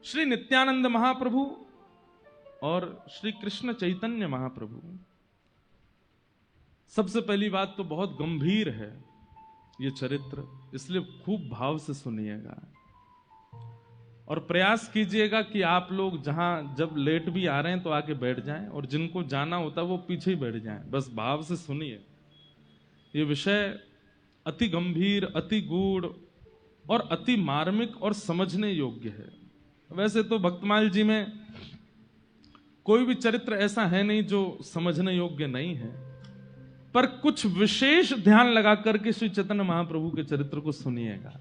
श्री नित्यानंद महाप्रभु और श्री कृष्ण चैतन्य महाप्रभु। सबसे पहली बात तो बहुत गंभीर है ये चरित्र, इसलिए खूब भाव से सुनिएगा और प्रयास कीजिएगा कि आप लोग जहां जब लेट भी आ रहे हैं तो आके बैठ जाएं और जिनको जाना होता है वो पीछे ही बैठ जाएं। बस भाव से सुनिए। ये विषय अति गंभीर, अति गूढ़ और अति मार्मिक और समझने योग्य है। वैसे तो भक्तमाल जी में कोई भी चरित्र ऐसा है नहीं जो समझने योग्य नहीं है, पर कुछ विशेष ध्यान लगा करके श्री चैतन्य महाप्रभु के चरित्र को सुनिएगा।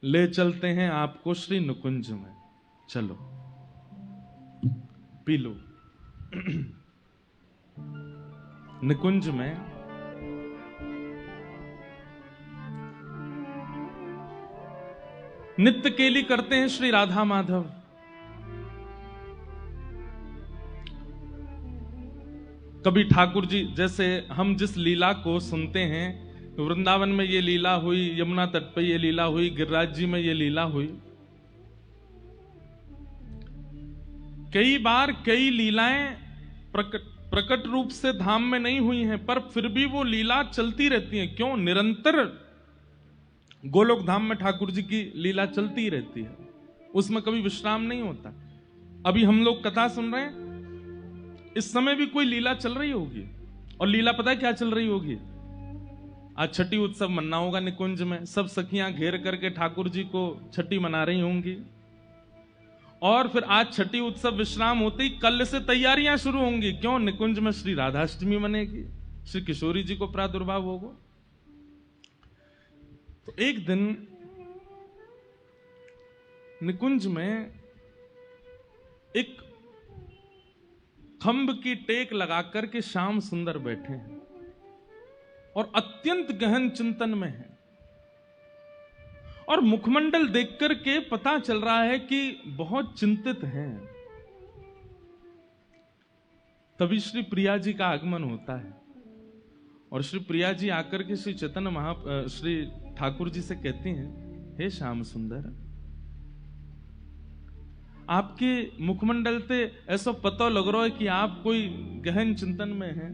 ले चलते हैं आपको श्री नुकुंज में, चलो पी लो। निकुंज में नित्य केली करते हैं श्री राधा माधव। कभी ठाकुर जी, जैसे हम जिस लीला को सुनते हैं, वृंदावन में ये लीला हुई, यमुना तट पर ये लीला हुई, गिरिराज जी में ये लीला हुई। कई बार कई लीलाएं प्रकट रूप से धाम में नहीं हुई हैं, पर फिर भी वो लीला चलती रहती है। क्यों? निरंतर गोलोक धाम में ठाकुर जी की लीला चलती ही रहती है, उसमें कभी विश्राम नहीं होता। अभी हम लोग कथा सुन रहे हैं, इस समय भी कोई लीला चल रही होगी, और लीला पता है क्या चल रही होगी? आज छठी उत्सव मनाना होगा निकुंज में, सब सखियां घेर करके ठाकुर जी को छठी मना रही होंगी, और फिर आज छठी उत्सव विश्राम होते ही कल से तैयारियां शुरू होंगी। क्यों? निकुंज में श्री राधाष्टमी मनेगी, श्री किशोरी जी को प्रादुर्भाव होगा। तो एक दिन निकुंज में एक खंभ की टेक लगाकर के श्याम सुंदर बैठे हैं और अत्यंत गहन चिंतन में हैं, और मुखमंडल देखकर के पता चल रहा है कि बहुत चिंतित हैं। तभी श्री प्रिया जी का आगमन होता है, और श्री प्रिया जी आकर के श्री चैतन्य श्री ठाकुर जी से कहती हैं, हे श्याम सुंदर, आपके मुखमंडल से ऐसा पता लग रहा है कि आप कोई गहन चिंतन में हैं,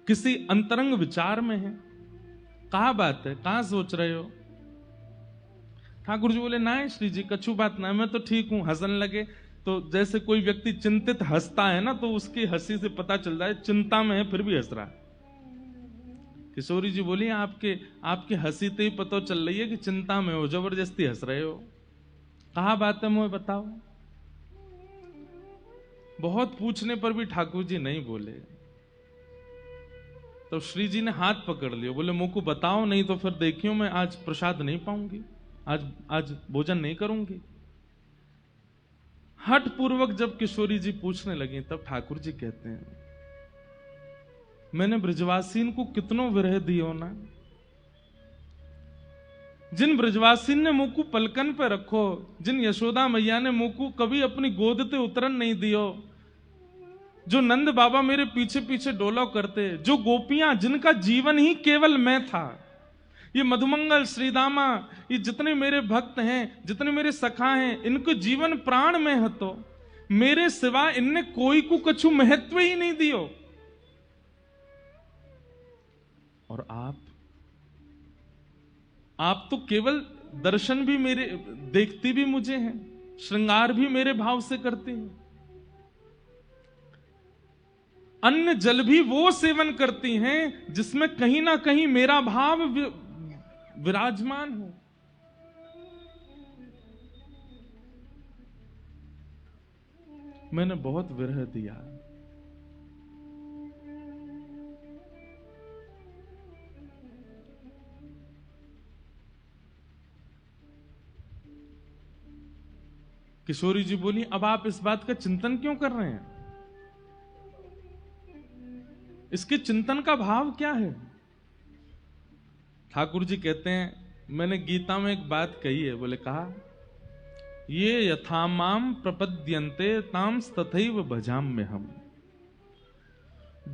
किसी अंतरंग विचार में हैं। कहा बात है, कहां सोच रहे हो? ठाकुर जी बोले, ना श्री जी, कछु बात ना, मैं तो ठीक हूं। हंसने लगे। तो जैसे कोई व्यक्ति चिंतित हंसता है ना, तो उसकी हंसी से पता चल रहा है चिंता में है, फिर भी हंस रहा है। किशोरी जी बोली, आपके हंसी से ही पता चल रही है कि चिंता में हो, जबरदस्ती हंस रहे हो। कहा बात है, मुझे बताओ। बहुत पूछने पर भी ठाकुर जी नहीं बोले। तो श्री जी ने हाथ पकड़ लिया, बोले, मुझको को बताओ, नहीं तो फिर देखियो मैं आज प्रसाद नहीं पाऊंगी, आज भोजन नहीं करूंगी। हठ पूर्वक जब किशोरी जी पूछने लगी, तब ठाकुर जी कहते हैं, मैंने ब्रजवासीन को कितनों विरह दियो ना। जिन ब्रजवासीन ने मुंह को पलकन पे रखो, जिन यशोदा मैया ने मुंह को कभी अपनी गोद ते उतरन नहीं दियो, जो नंद बाबा मेरे पीछे पीछे डोला करते, जो गोपियां जिनका जीवन ही केवल मैं था, ये मधुमंगल, श्रीदामा, ये जितने मेरे भक्त हैं, जितने मेरे सखा हैं, इनको जीवन प्राण में है, तो मेरे सिवा इनने कोई को कछु महत्व ही नहीं दियो। और आप तो केवल दर्शन भी मेरे देखती भी मुझे हैं, श्रृंगार भी मेरे भाव से करते हैं, अन्न जल भी वो सेवन करती हैं जिसमें कहीं ना कहीं मेरा भाव विराजमान हो। मैंने बहुत विरह दिया। किशोरी जी बोली, अब आप इस बात का चिंतन क्यों कर रहे हैं? इसके चिंतन का भाव क्या है? ठाकुर जी कहते हैं, मैंने गीता में एक बात कही है। बोले, कहा, ये यथामाम प्रपद्यन्ते ताम तथैव भजाम में हम।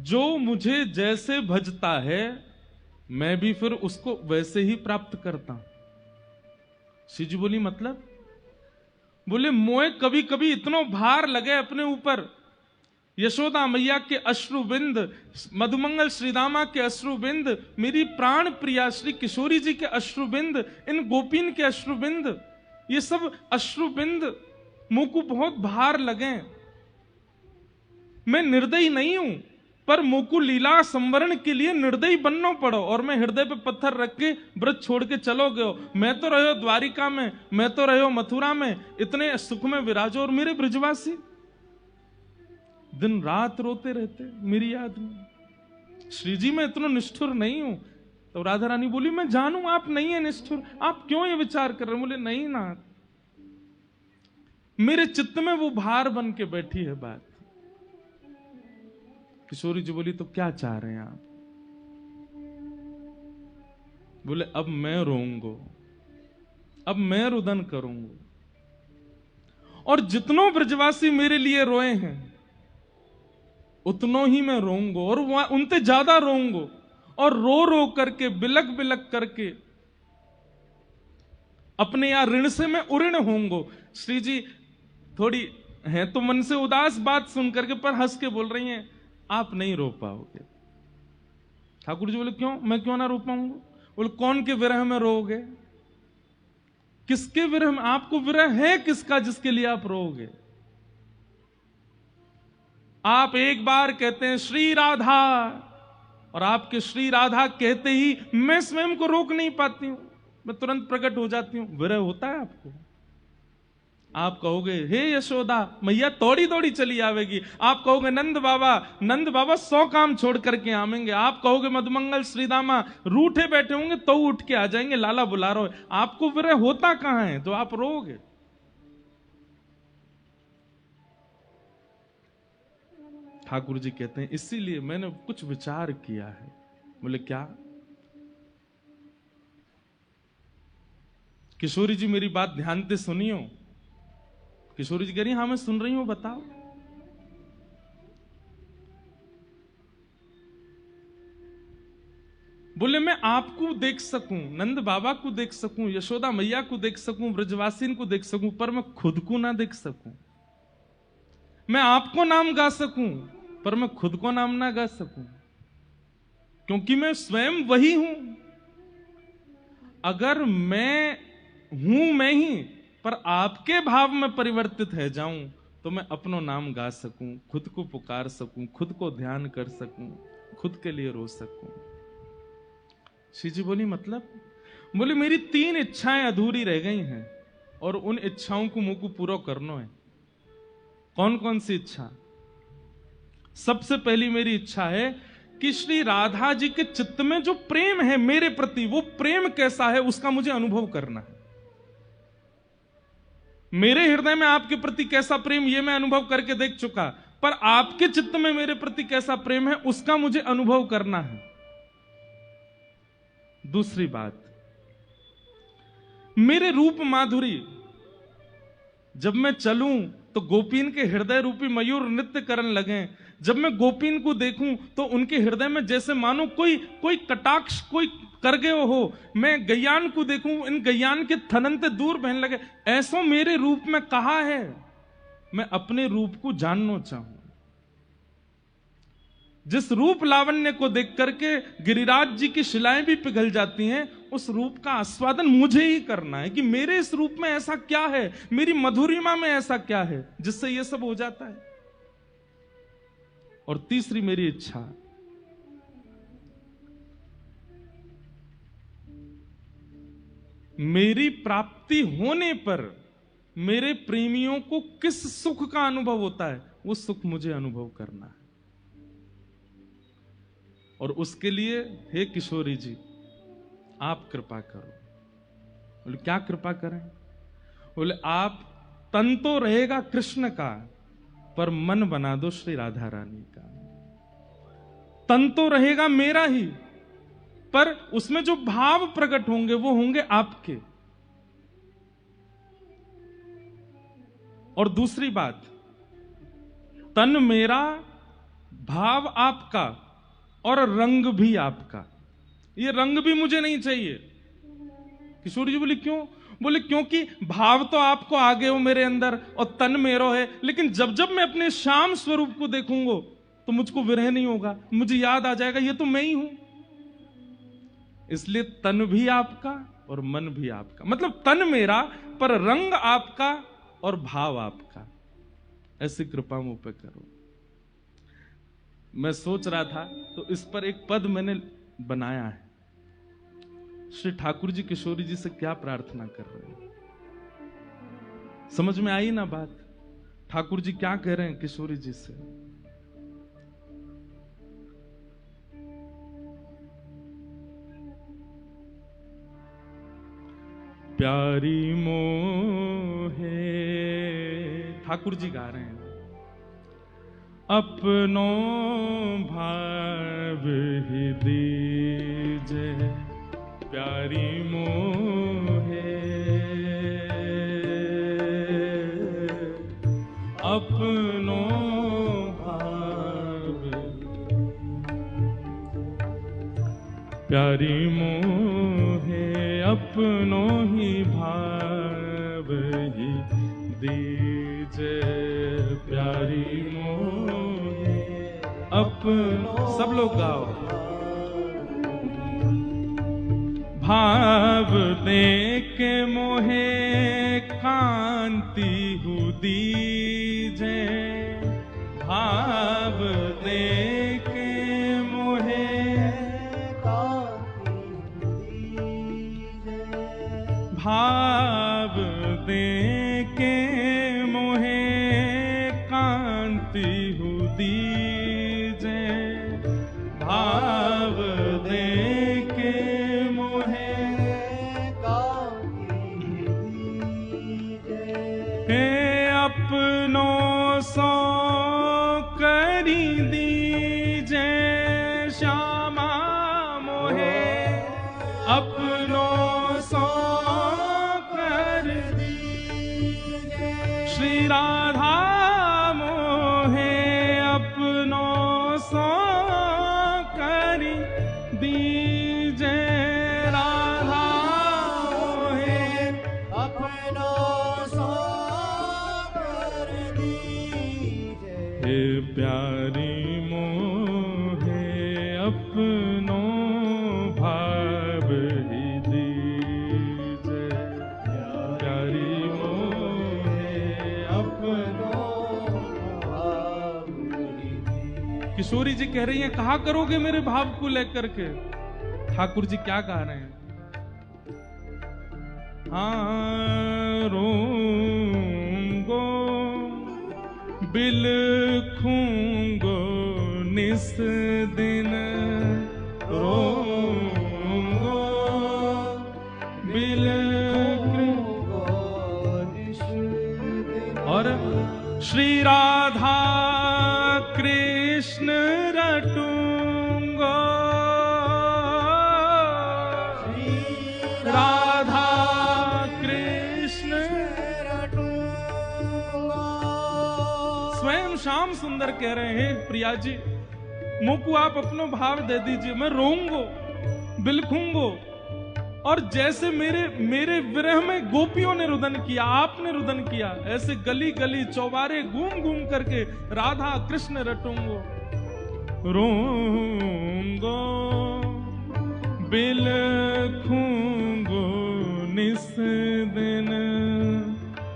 जो मुझे जैसे भजता है, मैं भी फिर उसको वैसे ही प्राप्त करता हूं। श्री जी बोली मतलब? बोले मोए कभी कभी इतनो भार लगे अपने ऊपर, यशोदा मैया के अश्रुबिंद, मधुमंगल श्रीदामा के अश्रुबिंद, मेरी प्राण प्रिया श्री किशोरी जी के अश्रुबिंद, इन गोपीन के अश्रुबिंद, ये सब अश्रुबिंद मुंह को बहुत भार लगे। मैं निर्दयी नहीं हूं, पर मुकु लीला संवरण के लिए निर्दयी बनना पड़ो, और मैं हृदय पे पत्थर रख के व्रत छोड़ के चलो गयो। मैं तो रहो द्वारिका में, मैं तो रहो मथुरा में, इतने सुख में विराजो, और मेरे ब्रजवासी दिन रात रोते रहते मेरी याद में। श्री जी मैं इतना निष्ठुर नहीं हूं। तो राधा रानी बोली मैं जानू आप नहीं है निष्ठुर, आप क्यों ये विचार कर रहे? बोले नहीं ना, मेरे चित्त में वो भार बन के बैठी है बात। किशोरी जी बोली तो क्या चाह रहे हैं आप? बोले अब मैं रोऊंगा, अब मैं रुदन करूंगा, और जितनों ब्रजवासी मेरे लिए रोए हैं उतनों ही मैं रोऊंगा, और उनसे ज्यादा रोऊंगा, और रो रो करके बिलक बिलक करके अपने यहां ऋण से मैं उऋण होऊंगा। श्री जी थोड़ी है तो मन से उदास बात सुन करके, पर हंस के बोल रही हैं आप नहीं रो पाओगे। ठाकुर जी बोले क्यों, मैं क्यों ना रो पाऊंगा? बोले कौन के विरह में रोओगे? किसके विरह में? आपको विरह है किसका जिसके लिए आप रोओगे? आप एक बार कहते हैं श्री राधा, और आपके श्री राधा कहते ही मैं स्वयं को रोक नहीं पाती हूं, मैं तुरंत प्रकट हो जाती हूं। विरह होता है आपको? आप कहोगे हे यशोदा मैया तोड़ी दौड़ी चली आवेगी, आप कहोगे नंद बाबा 100 काम छोड़ करके आवेंगे, आप कहोगे मधुमंगल श्रीदामा रूठे बैठे होंगे तो उठ के आ जाएंगे, लाला बुला रहा है। आपको विरह होता कहां है तो आप रोओगे? ठाकुर जी कहते हैं इसीलिए मैंने कुछ विचार किया है। बोले क्या? किशोरी जी मेरी बात ध्यान से सुनियो। किशोरी जी कह रही हाँ मैं सुन रही हूं, बताओ। बोले मैं आपको देख सकूं, नंद बाबा को देख सकूं, यशोदा मैया को देख सकूं, ब्रजवासीन को देख सकूं, पर मैं खुद को ना देख सकूं। मैं आपको नाम गा सकूं पर मैं खुद को नाम ना गा सकूं, क्योंकि मैं स्वयं वही हूं। अगर मैं हूं मैं ही पर आपके भाव में परिवर्तित है जाऊं तो मैं अपनो नाम गा सकूं, खुद को पुकार सकूं, खुद को ध्यान कर सकूं, खुद के लिए रो सकूं। श्री जी बोली मतलब? बोले मेरी 3 इच्छाएं अधूरी रह गई हैं और उन इच्छाओं को मुझको पूरा करना है। कौन कौन सी इच्छा? सबसे पहली मेरी इच्छा है कि श्री राधा जी के चित्त में जो प्रेम है मेरे प्रति, वो प्रेम कैसा है उसका मुझे अनुभव करना है। मेरे हृदय में आपके प्रति कैसा प्रेम ये मैं अनुभव करके देख चुका, पर आपके चित्त में मेरे प्रति कैसा प्रेम है उसका मुझे अनुभव करना है। दूसरी बात, मेरे रूप माधुरी, जब मैं चलूं तो गोपीन के हृदय रूपी मयूर नृत्य करने लगे। जब मैं गोपीन को देखूं तो उनके हृदय में जैसे मानो कोई कटाक्ष कोई कर गए हो। मैं गैयान को देखूं, इन गैयान के थननते दूर बहने लगे। ऐसो मेरे रूप में कहा है, मैं अपने रूप को जानना चाहूं। जिस रूप लावण्य को देख करके गिरिराज जी की शिलाएं भी पिघल जाती हैं, उस रूप का आस्वादन मुझे ही करना है कि मेरे इस रूप में ऐसा क्या है, मेरी मधुरिमा में ऐसा क्या है जिससे ये सब हो जाता है। और तीसरी मेरी इच्छा, मेरी प्राप्ति होने पर मेरे प्रेमियों को किस सुख का अनुभव होता है वो सुख मुझे अनुभव करना है। और उसके लिए हे किशोरी जी आप कृपा करो। बोले क्या कृपा करें? बोले आप तन तो रहेगा कृष्ण का पर मन बना दो श्री राधा रानी का। तन तो रहेगा मेरा ही पर उसमें जो भाव प्रकट होंगे वो होंगे आपके। और दूसरी बात, तन मेरा, भाव आपका और रंग भी आपका। ये रंग भी मुझे नहीं चाहिए। किशोरी जी बोली क्यों? बोले क्योंकि भाव तो आपको आगे हो मेरे अंदर और तन मेरो है, लेकिन जब जब मैं अपने श्याम स्वरूप को देखूंगा तो मुझको विरह नहीं होगा, मुझे याद आ जाएगा ये तो मैं ही हूं। इसलिए तन भी आपका और मन भी आपका, मतलब तन मेरा पर रंग आपका और भाव आपका। ऐसी कृपा मुझ पे करो। मैं सोच रहा था तो इस पर एक पद मैंने बनाया है। श्री ठाकुर जी किशोरी जी से क्या प्रार्थना कर रहे हैं, समझ में आई ना बात? ठाकुर जी क्या कह रहे हैं किशोरी जी से? प्यारी मोहे, ठाकुर जी गा रहे हैं, अपनो भाव ही दीजे प्यारी मोहे, अपनो भाव प्यारी मोहे, अपनो ही भाव ही दीजे प्यारी मोहे, अपनो। सब लोग गाओ। भाव दे के मोहे कांति हु दीजे, भाव दे के मोहे कांति हु दीजे, भाव दे के मोहे कांति हु दीजे, भाव दे के अपनो सो करी दीजे श्यामा मोहे, अपनो सो कर दीजे श्री राधा मोहे, अपनो सो करी दीजे राधा मोहे, अपनो प्यारी मोहे, अपनो भाव ही दीजे प्यारी मोहे, अपनो भाव ही दीजे। किशोरी जी कह रही हैं कहा करोगे मेरे भाव को लेकर के? ठाकुर जी क्या कह रहे हैं? हाँ रोंगो बिलखूंगो निस दिन, रोंगो बिलखूंगो निस दिन, और श्री राधा कृष्ण रटूंगो, श्री राधा कृष्ण रटूंगो। स्वयं श्याम सुंदर कह रहे हैं प्रिया जी मुझको आप अपनो भाव दे दीजिए, मैं रोऊंगो बिलखूंगो। और जैसे मेरे विरह में गोपियों ने रुदन किया, आपने रुदन किया, ऐसे गली गली चौबारे घूम घूम करके राधा कृष्ण रटूंगो, रोऊंगो बिलखूंगो निस दिन,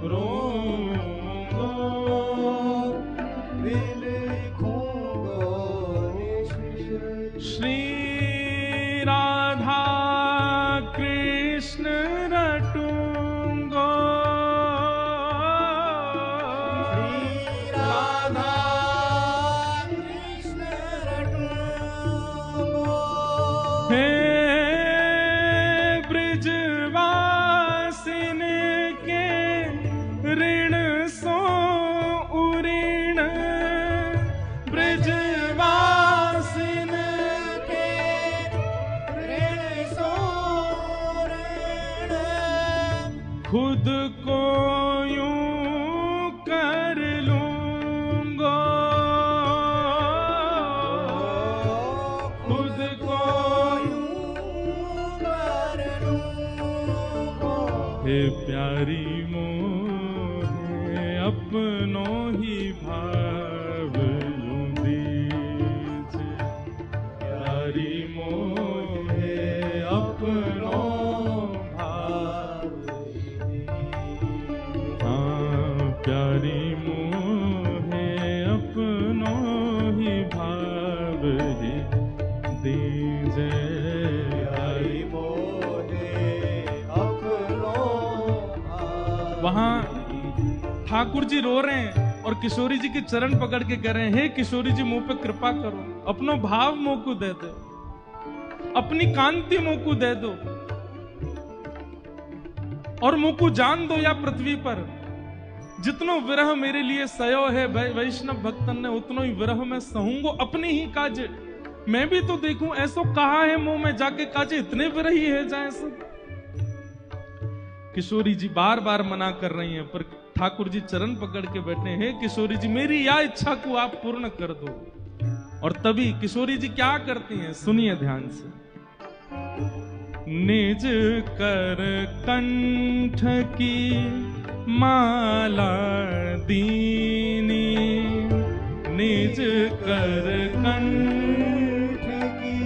रोऊंगो बिलखूंगो निस दिन, श्री राधा कृष्ण रटूंगो, श्री राधा कृष्ण रटूंगो। हे ब्रजवासिन के ऋण सो उऋण, ब्रजवासिन के ऋण सो ऋण, खुद को यूं कर लूंगो, खुद को यूं कर लूंगो। हे मोहे अपनो ही भाव यूं दीजे, प्यारी मोहे अपनो भाव, हाँ प्यारी मोहे अपनो ही भाव ही दीजे, प्यारी मोहे अपनो भाव। वहां ठाकुर जी रो रहे हैं और किशोरी जी के चरण पकड़ के कह रहे हैं, हे किशोरी जी मुंह पे कृपा करो, अपनो भाव मुंह को दे दो, अपनी कांति मुंह को दे दो और मुंह को जान दो या पृथ्वी पर जितनो विरह मेरे लिए सयो है वैष्णव भक्तन ने, उतनो ही विरह में सहूंगो अपनी ही काजे। मैं भी तो देखूं ऐसो कहा है मुंह में जाके काजे, इतने विरही है जाए सब। किशोरी जी बार बार मना कर रही हैं, पर ठाकुर जी चरण पकड़ के बैठे हैं, किशोरी जी मेरी या इच्छा को आप पूर्ण कर दो। और तभी किशोरी जी क्या करती हैं, सुनिए ध्यान से। निज कर कंठ की माला दीनी, निज कर कंठ की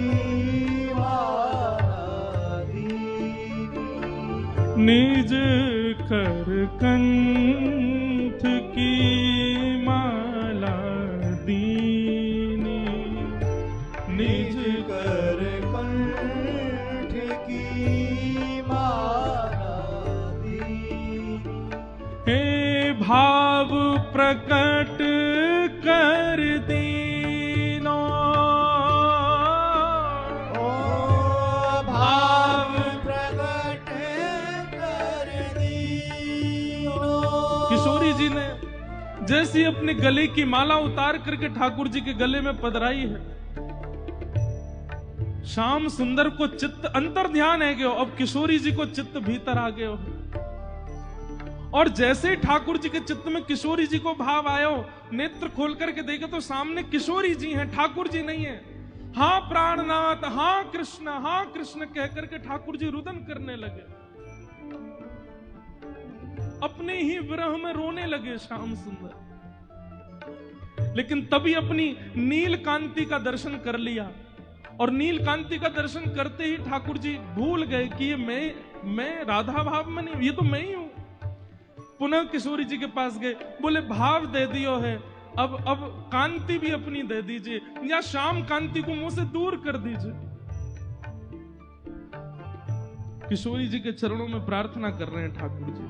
माला दीनी, निज कर कंठ की माला दीनी, निज कर कंठ की माला दीनी, हे भाव प्रकट कर दीनो, ओ भाव प्रकट कर दीनो। किशोरी जी ने जैसी अपने गले की माला उतार करके ठाकुर जी के गले में पधराई है, श्याम सुंदर को चित्त अंतर ध्यान है गयो, अब किशोरी जी को चित्त भीतर आ गयो। और जैसे ठाकुर जी के चित्त में किशोरी जी को भाव आयो, नेत्र खोल करके देखे तो सामने किशोरी जी हैं, ठाकुर जी नहीं है। हाँ प्राणनाथ, हाँ कृष्ण कह करके ठाकुर जी रुदन करने लगे, अपने ही विरह में रोने लगे श्याम सुंदर। लेकिन तभी अपनी नील कांति का दर्शन कर लिया, और नील कांति का दर्शन करते ही ठाकुर जी भूल गए कि ये मैं राधा भाव में नहीं, ये तो मैं ही हूं। पुनः किशोरी जी के पास गए, बोले भाव दे दियो है, अब कांति भी अपनी दे दीजिए, या शाम कांति को मुंह से दूर कर दीजिए। किशोरी जी के चरणों में प्रार्थना कर रहे हैं ठाकुर जी,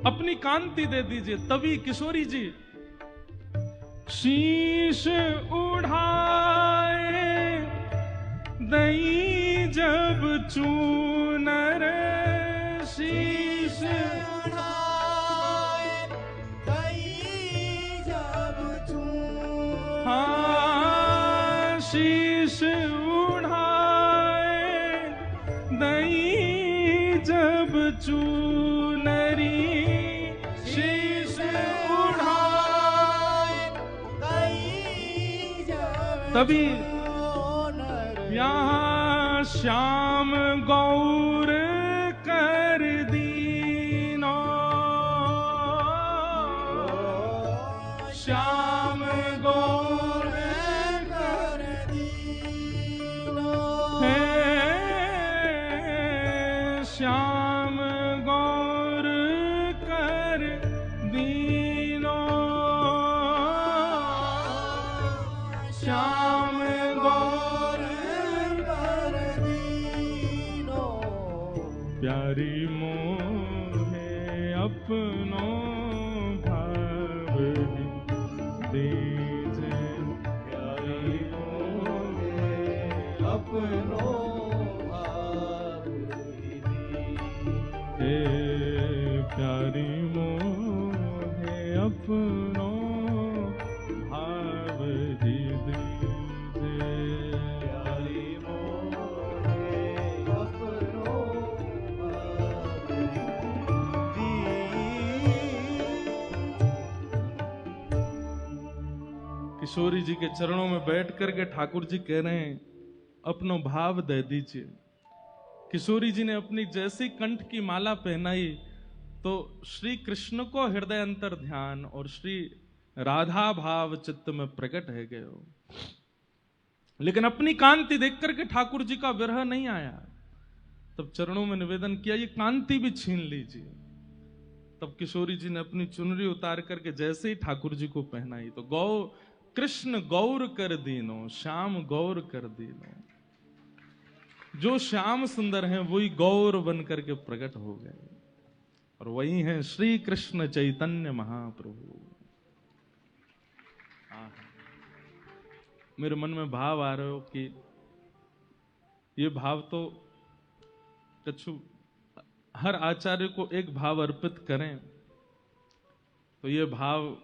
अपनी कांति दे दीजिए। तभी किशोरी जी शीश उठाए दई जब चूनर, शीश उठाए दई जब चूनर, हाँ शीश उठाए दई जब चूनरी, शीश उठाए दई जब, तभी यहाँ श्याम गौर कर दीनो, श्याम गौर कर दीनो, हे श्याम गौर कर दीनो, श्याम गौर कर दीनो, प्यारी मोहे अपनो भाव दीजे, प्यारी मोहे अपनो भाव दीजे, हे प्यारी मोहे अपनो भाव दीजे, प्यारी मोहे अपनो किशोरी जी के चरणों में बैठ करके ठाकुर जी कह रहे हैं, अपनो भाव दे दीजिए। किशोरी जी ने अपनी जैसी कंठ की माला पहनाई, तो श्री कृष्ण को हृदय अंतर ध्यान और श्री राधा भाव चित्त में प्रकट है गए हो, लेकिन अपनी कांति देख करके ठाकुर जी का विरह नहीं आया। तब चरणों में निवेदन किया, ये कांति भी छीन लीजिए। तब किशोरी जी ने अपनी चुनरी उतार करके जैसे ही ठाकुर जी को पहनाई तो गौ कृष्ण गौर कर दीनो, श्याम गौर कर दीनो। जो श्याम सुंदर हैं वही गौर बन करके प्रकट हो गए, और वही हैं श्री कृष्ण चैतन्य महाप्रभु। मेरे मन में भाव आ रहे हो कि ये भाव तो कछु हर आचार्य को एक भाव अर्पित करें, तो ये भाव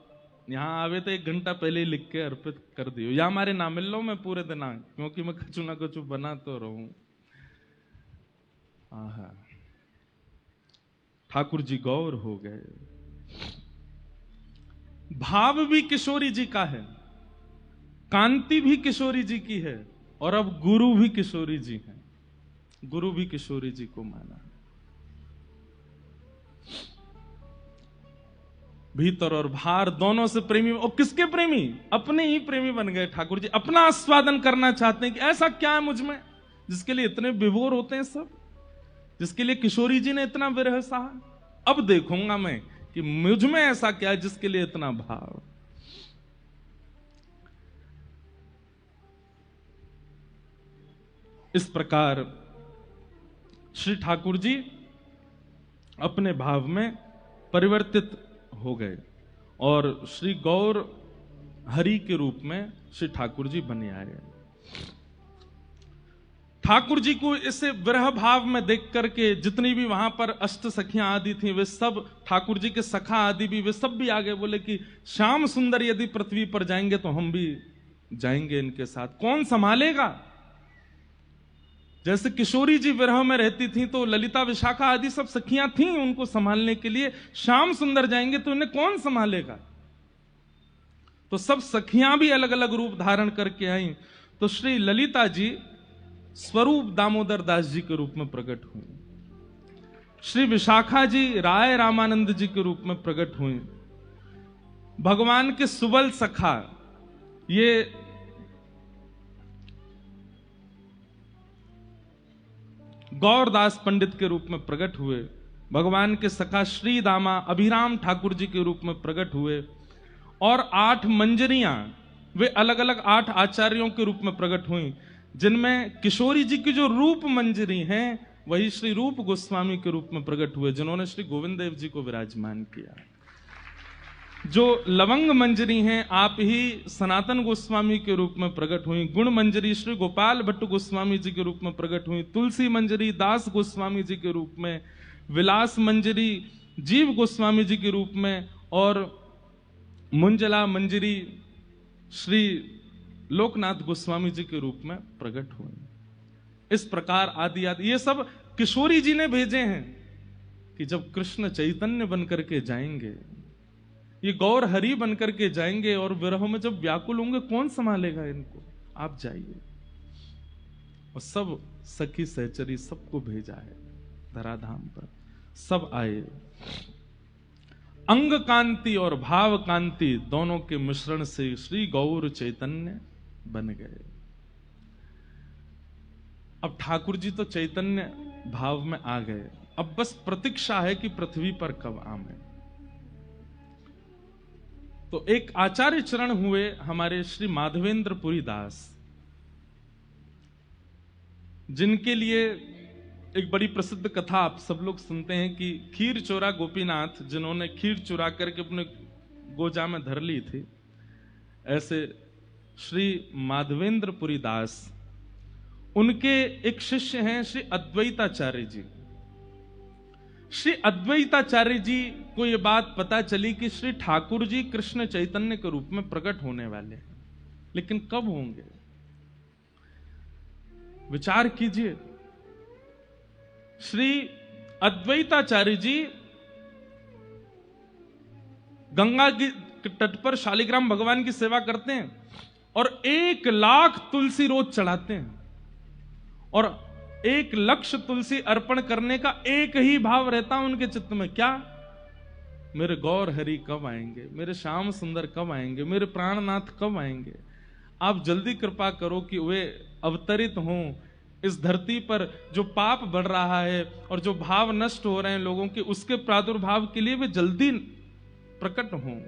यहां आवे तो 1 घंटा पहले ही लिख के अर्पित कर दियो, या हमारे ना मिल लो मैं पूरे दिन, क्योंकि मैं कछु ना कछु बना तो रहूं। ठाकुर जी गौर हो गए। भाव भी किशोरी जी का है, कांति भी किशोरी जी की है, और अब गुरु भी किशोरी जी हैं। गुरु भी किशोरी जी को माना। भीतर और बाहर दोनों से प्रेमी, और किसके प्रेमी? अपने ही प्रेमी बन गए ठाकुर जी। अपना आस्वादन करना चाहते हैं कि ऐसा क्या है मुझ में जिसके लिए इतने विभोर होते हैं सब, जिसके लिए किशोरी जी ने इतना विरह सहा। अब देखूंगा मैं कि मुझ में ऐसा क्या है जिसके लिए इतना भाव। इस प्रकार श्री ठाकुर जी अपने भाव में परिवर्तित हो गए और श्री गौर हरि के रूप में श्री ठाकुर जी बने आए। ठाकुर जी को इसे विरह भाव में देख करके जितनी भी वहां पर अष्ट सखियां आदि थी, वे सब ठाकुर जी के सखा आदि भी, वे सब भी आ गए। बोले कि श्याम सुंदर यदि पृथ्वी पर जाएंगे तो हम भी जाएंगे इनके साथ, कौन संभालेगा? जैसे किशोरी जी विरह में रहती थी तो ललिता विशाखा आदि सब सखियां थीं उनको संभालने के लिए, श्याम सुंदर जाएंगे तो इन्हें कौन संभालेगा? तो सब सखियां भी अलग अलग रूप धारण करके आई। तो श्री ललिता जी स्वरूप दामोदर दास जी के रूप में प्रकट हुई, श्री विशाखा जी राय रामानंद जी के रूप में प्रकट हुई, भगवान के सुबल सखा ये गौरदास पंडित के रूप में प्रकट हुए, भगवान के सखा श्री दामा अभिराम ठाकुर जी के रूप में प्रकट हुए, और 8 मंजरियां वे अलग अलग 8 आचार्यों के रूप में प्रकट हुई, जिनमें किशोरी जी की जो रूप मंजरी हैं वही श्री रूप गोस्वामी के रूप में प्रकट हुए, जिन्होंने श्री गोविंद देव जी को विराजमान किया। जो लवंग मंजरी हैं आप ही सनातन गोस्वामी के रूप में प्रकट हुई, गुण मंजरी श्री गोपाल भट्ट गोस्वामी जी के रूप में प्रकट हुई, तुलसी मंजरी दास गोस्वामी जी के रूप में, विलास मंजरी जीव गोस्वामी जी के रूप में, और मुंजला मंजरी श्री लोकनाथ गोस्वामी जी के रूप में प्रकट हुए। इस प्रकार आदि आदि ये सब किशोरी जी ने भेजे हैं कि जब कृष्ण चैतन्य बनकर के जाएंगे, ये गौर हरि बनकर के जाएंगे और विरह में जब व्याकुल होंगे कौन संभालेगा इनको? आप जाइए। और सब सखी सहचरी सबको भेजा है धराधाम पर, सब आए। अंग कांति और भाव कांति दोनों के मिश्रण से श्री गौर चैतन्य बन गए। अब ठाकुर जी तो चैतन्य भाव में आ गए, अब बस प्रतीक्षा है कि पृथ्वी पर कब आवे। तो एक आचार्य चरण हुए हमारे श्री माधवेंद्र पुरी दास, जिनके लिए एक बड़ी प्रसिद्ध कथा आप सब लोग सुनते हैं कि खीर चोरा गोपीनाथ, जिन्होंने खीर चुरा करके अपने गोजा में धर ली थी, ऐसे श्री माधवेंद्र पुरी दास, उनके एक शिष्य हैं श्री अद्वैताचार्य जी। श्री अद्वैताचार्य जी को यह बात पता चली कि श्री ठाकुर जी कृष्ण चैतन्य के रूप में प्रकट होने वाले हैं, लेकिन कब होंगे? विचार कीजिए। श्री अद्वैताचार्य जी गंगा के तट पर शालिग्राम भगवान की सेवा करते हैं और 1 लाख तुलसी रोज चढ़ाते हैं, और 1 लक्ष तुलसी अर्पण करने का एक ही भाव रहता है उनके चित्त में, क्या? मेरे गौर हरि कब आएंगे, मेरे श्याम सुंदर कब आएंगे, मेरे प्राणनाथ कब आएंगे। आप जल्दी कृपा करो कि वे अवतरित हों इस धरती पर। जो पाप बढ़ रहा है और जो भाव नष्ट हो रहे हैं लोगों के, उसके प्रादुर्भाव के लिए वे जल्दी प्रकट हों।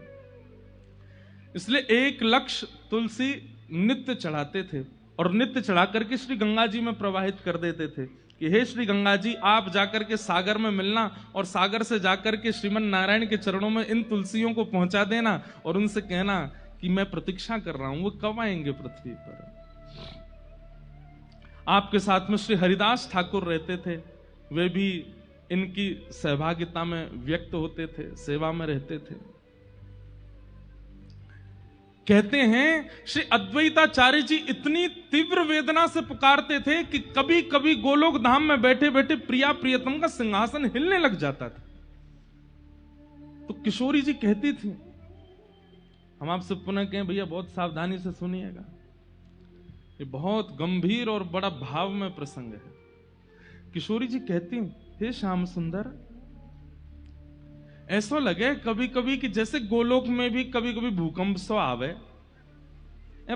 इसलिए 1 लक्ष तुलसी नित्य चढ़ाते थे और नित्य चढ़ा करके श्री गंगा जी में प्रवाहित कर देते थे कि हे श्री गंगा जी, आप जाकर के सागर में मिलना और सागर से जाकर के श्रीमन नारायण के चरणों में इन तुलसियों को पहुंचा देना और उनसे कहना कि मैं प्रतीक्षा कर रहा हूं, वो कब आएंगे पृथ्वी पर। आपके साथ में श्री हरिदास ठाकुर रहते थे, वे भी इनकी सहभागिता में व्यक्त होते थे, सेवा में रहते थे। कहते हैं श्री अद्वैताचार्य जी इतनी तीव्र वेदना से पुकारते थे कि कभी कभी गोलोक धाम में बैठे बैठे प्रिया प्रियतम का सिंहासन हिलने लग जाता था। तो किशोरी जी कहती थी, हम आपसे पुनः कहें भैया बहुत सावधानी से सुनिएगा, ये बहुत गंभीर और बड़ा भाव में प्रसंग है। किशोरी जी कहती, हे श्याम सुंदर, ऐसा लगे कभी कभी कि जैसे गोलोक में भी कभी कभी भूकंप सो आवे।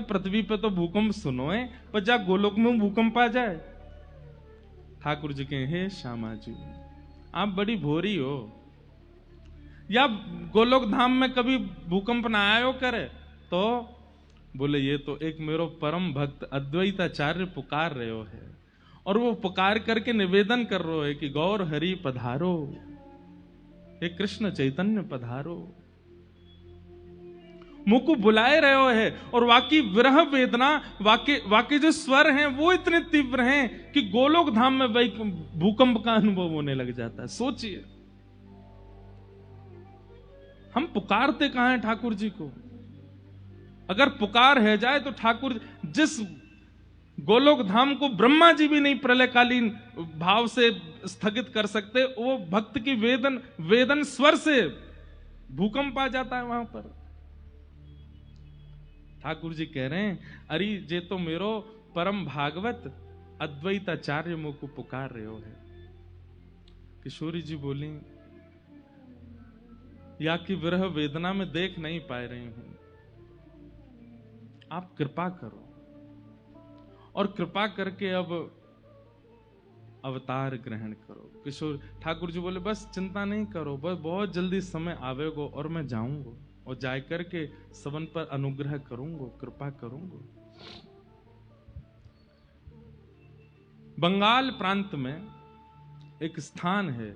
पृथ्वी पे तो भूकंप सुनो है, पर जा गोलोक में भूकंप आ जाए। ठाकुर जी कहे, हे श्यामा जी, आप बड़ी भोरी हो, या गोलोक धाम में कभी भूकंप ना आयो करे। तो बोले, ये तो एक मेरो परम भक्त अद्वैताचार्य पुकार रहे हो है, और वो पुकार करके निवेदन कर रहे है कि गौर हरि पधारो, हे कृष्ण चैतन्य पधारो, मुझको बुलाए रहे हो है। और वाकई विरह वेदना, वाकई जो स्वर हैं वो इतने तीव्र हैं कि गोलोक धाम में भूकंप का अनुभव होने लग जाता है। सोचिए, हम पुकारते कहां हैं ठाकुर जी को? अगर पुकार है जाए तो ठाकुर जिस गोलोक धाम को ब्रह्मा जी भी नहीं प्रलयकालीन भाव से स्थगित कर सकते, वो भक्त की वेदन स्वर से भूकंप आ जाता है वहां पर। ठाकुर जी कह रहे हैं, अरे जे तो मेरो परम भागवत अद्वैताचार्य मुझ को पुकार रहे हो है। किशोरी जी बोली, या कि विरह वेदना में देख नहीं पा रही हूं, आप कृपा करो। और कृपा करके अब अवतार ग्रहण करो। किशोर ठाकुर जी बोले, बस चिंता नहीं करो, बस बहुत जल्दी समय आवेगो और मैं जाऊंगा और जाए करके सबन पर अनुग्रह करूंगा, कृपा करूंगा। बंगाल प्रांत में एक स्थान है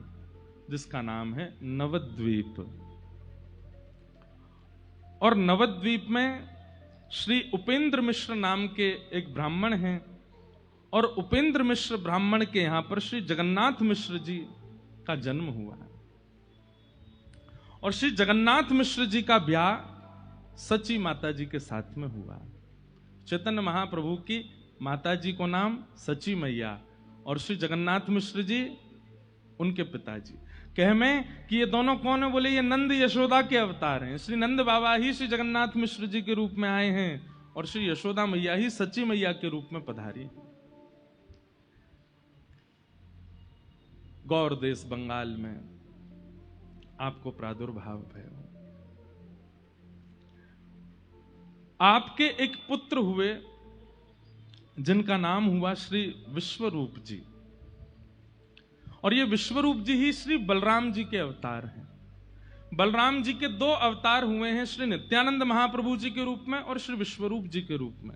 जिसका नाम है नवद्वीप, और नवद्वीप में श्री उपेंद्र मिश्र नाम के एक ब्राह्मण हैं, और उपेंद्र मिश्र ब्राह्मण के यहां पर श्री जगन्नाथ मिश्र जी का जन्म हुआ है। और श्री जगन्नाथ मिश्र जी का ब्याह सची माता जी के साथ में हुआ। चैतन्य महाप्रभु की माता जी को नाम सची मैया, और श्री जगन्नाथ मिश्र जी उनके पिताजी। कह में कि ये दोनों कौन है? बोले, ये नंद यशोदा के अवतार हैं। श्री नंद बाबा ही श्री जगन्नाथ मिश्र जी के रूप में आए हैं, और श्री यशोदा मैया ही सची मैया के रूप में पधारी। गौर देश बंगाल में आपको प्रादुर्भाव है। आपके एक पुत्र हुए जिनका नाम हुआ श्री विश्वरूप जी, और ये विश्वरूप जी ही श्री बलराम जी के अवतार हैं। बलराम जी के 2 अवतार हुए हैं, श्री नित्यानंद महाप्रभु जी के रूप में और श्री विश्वरूप जी के रूप में।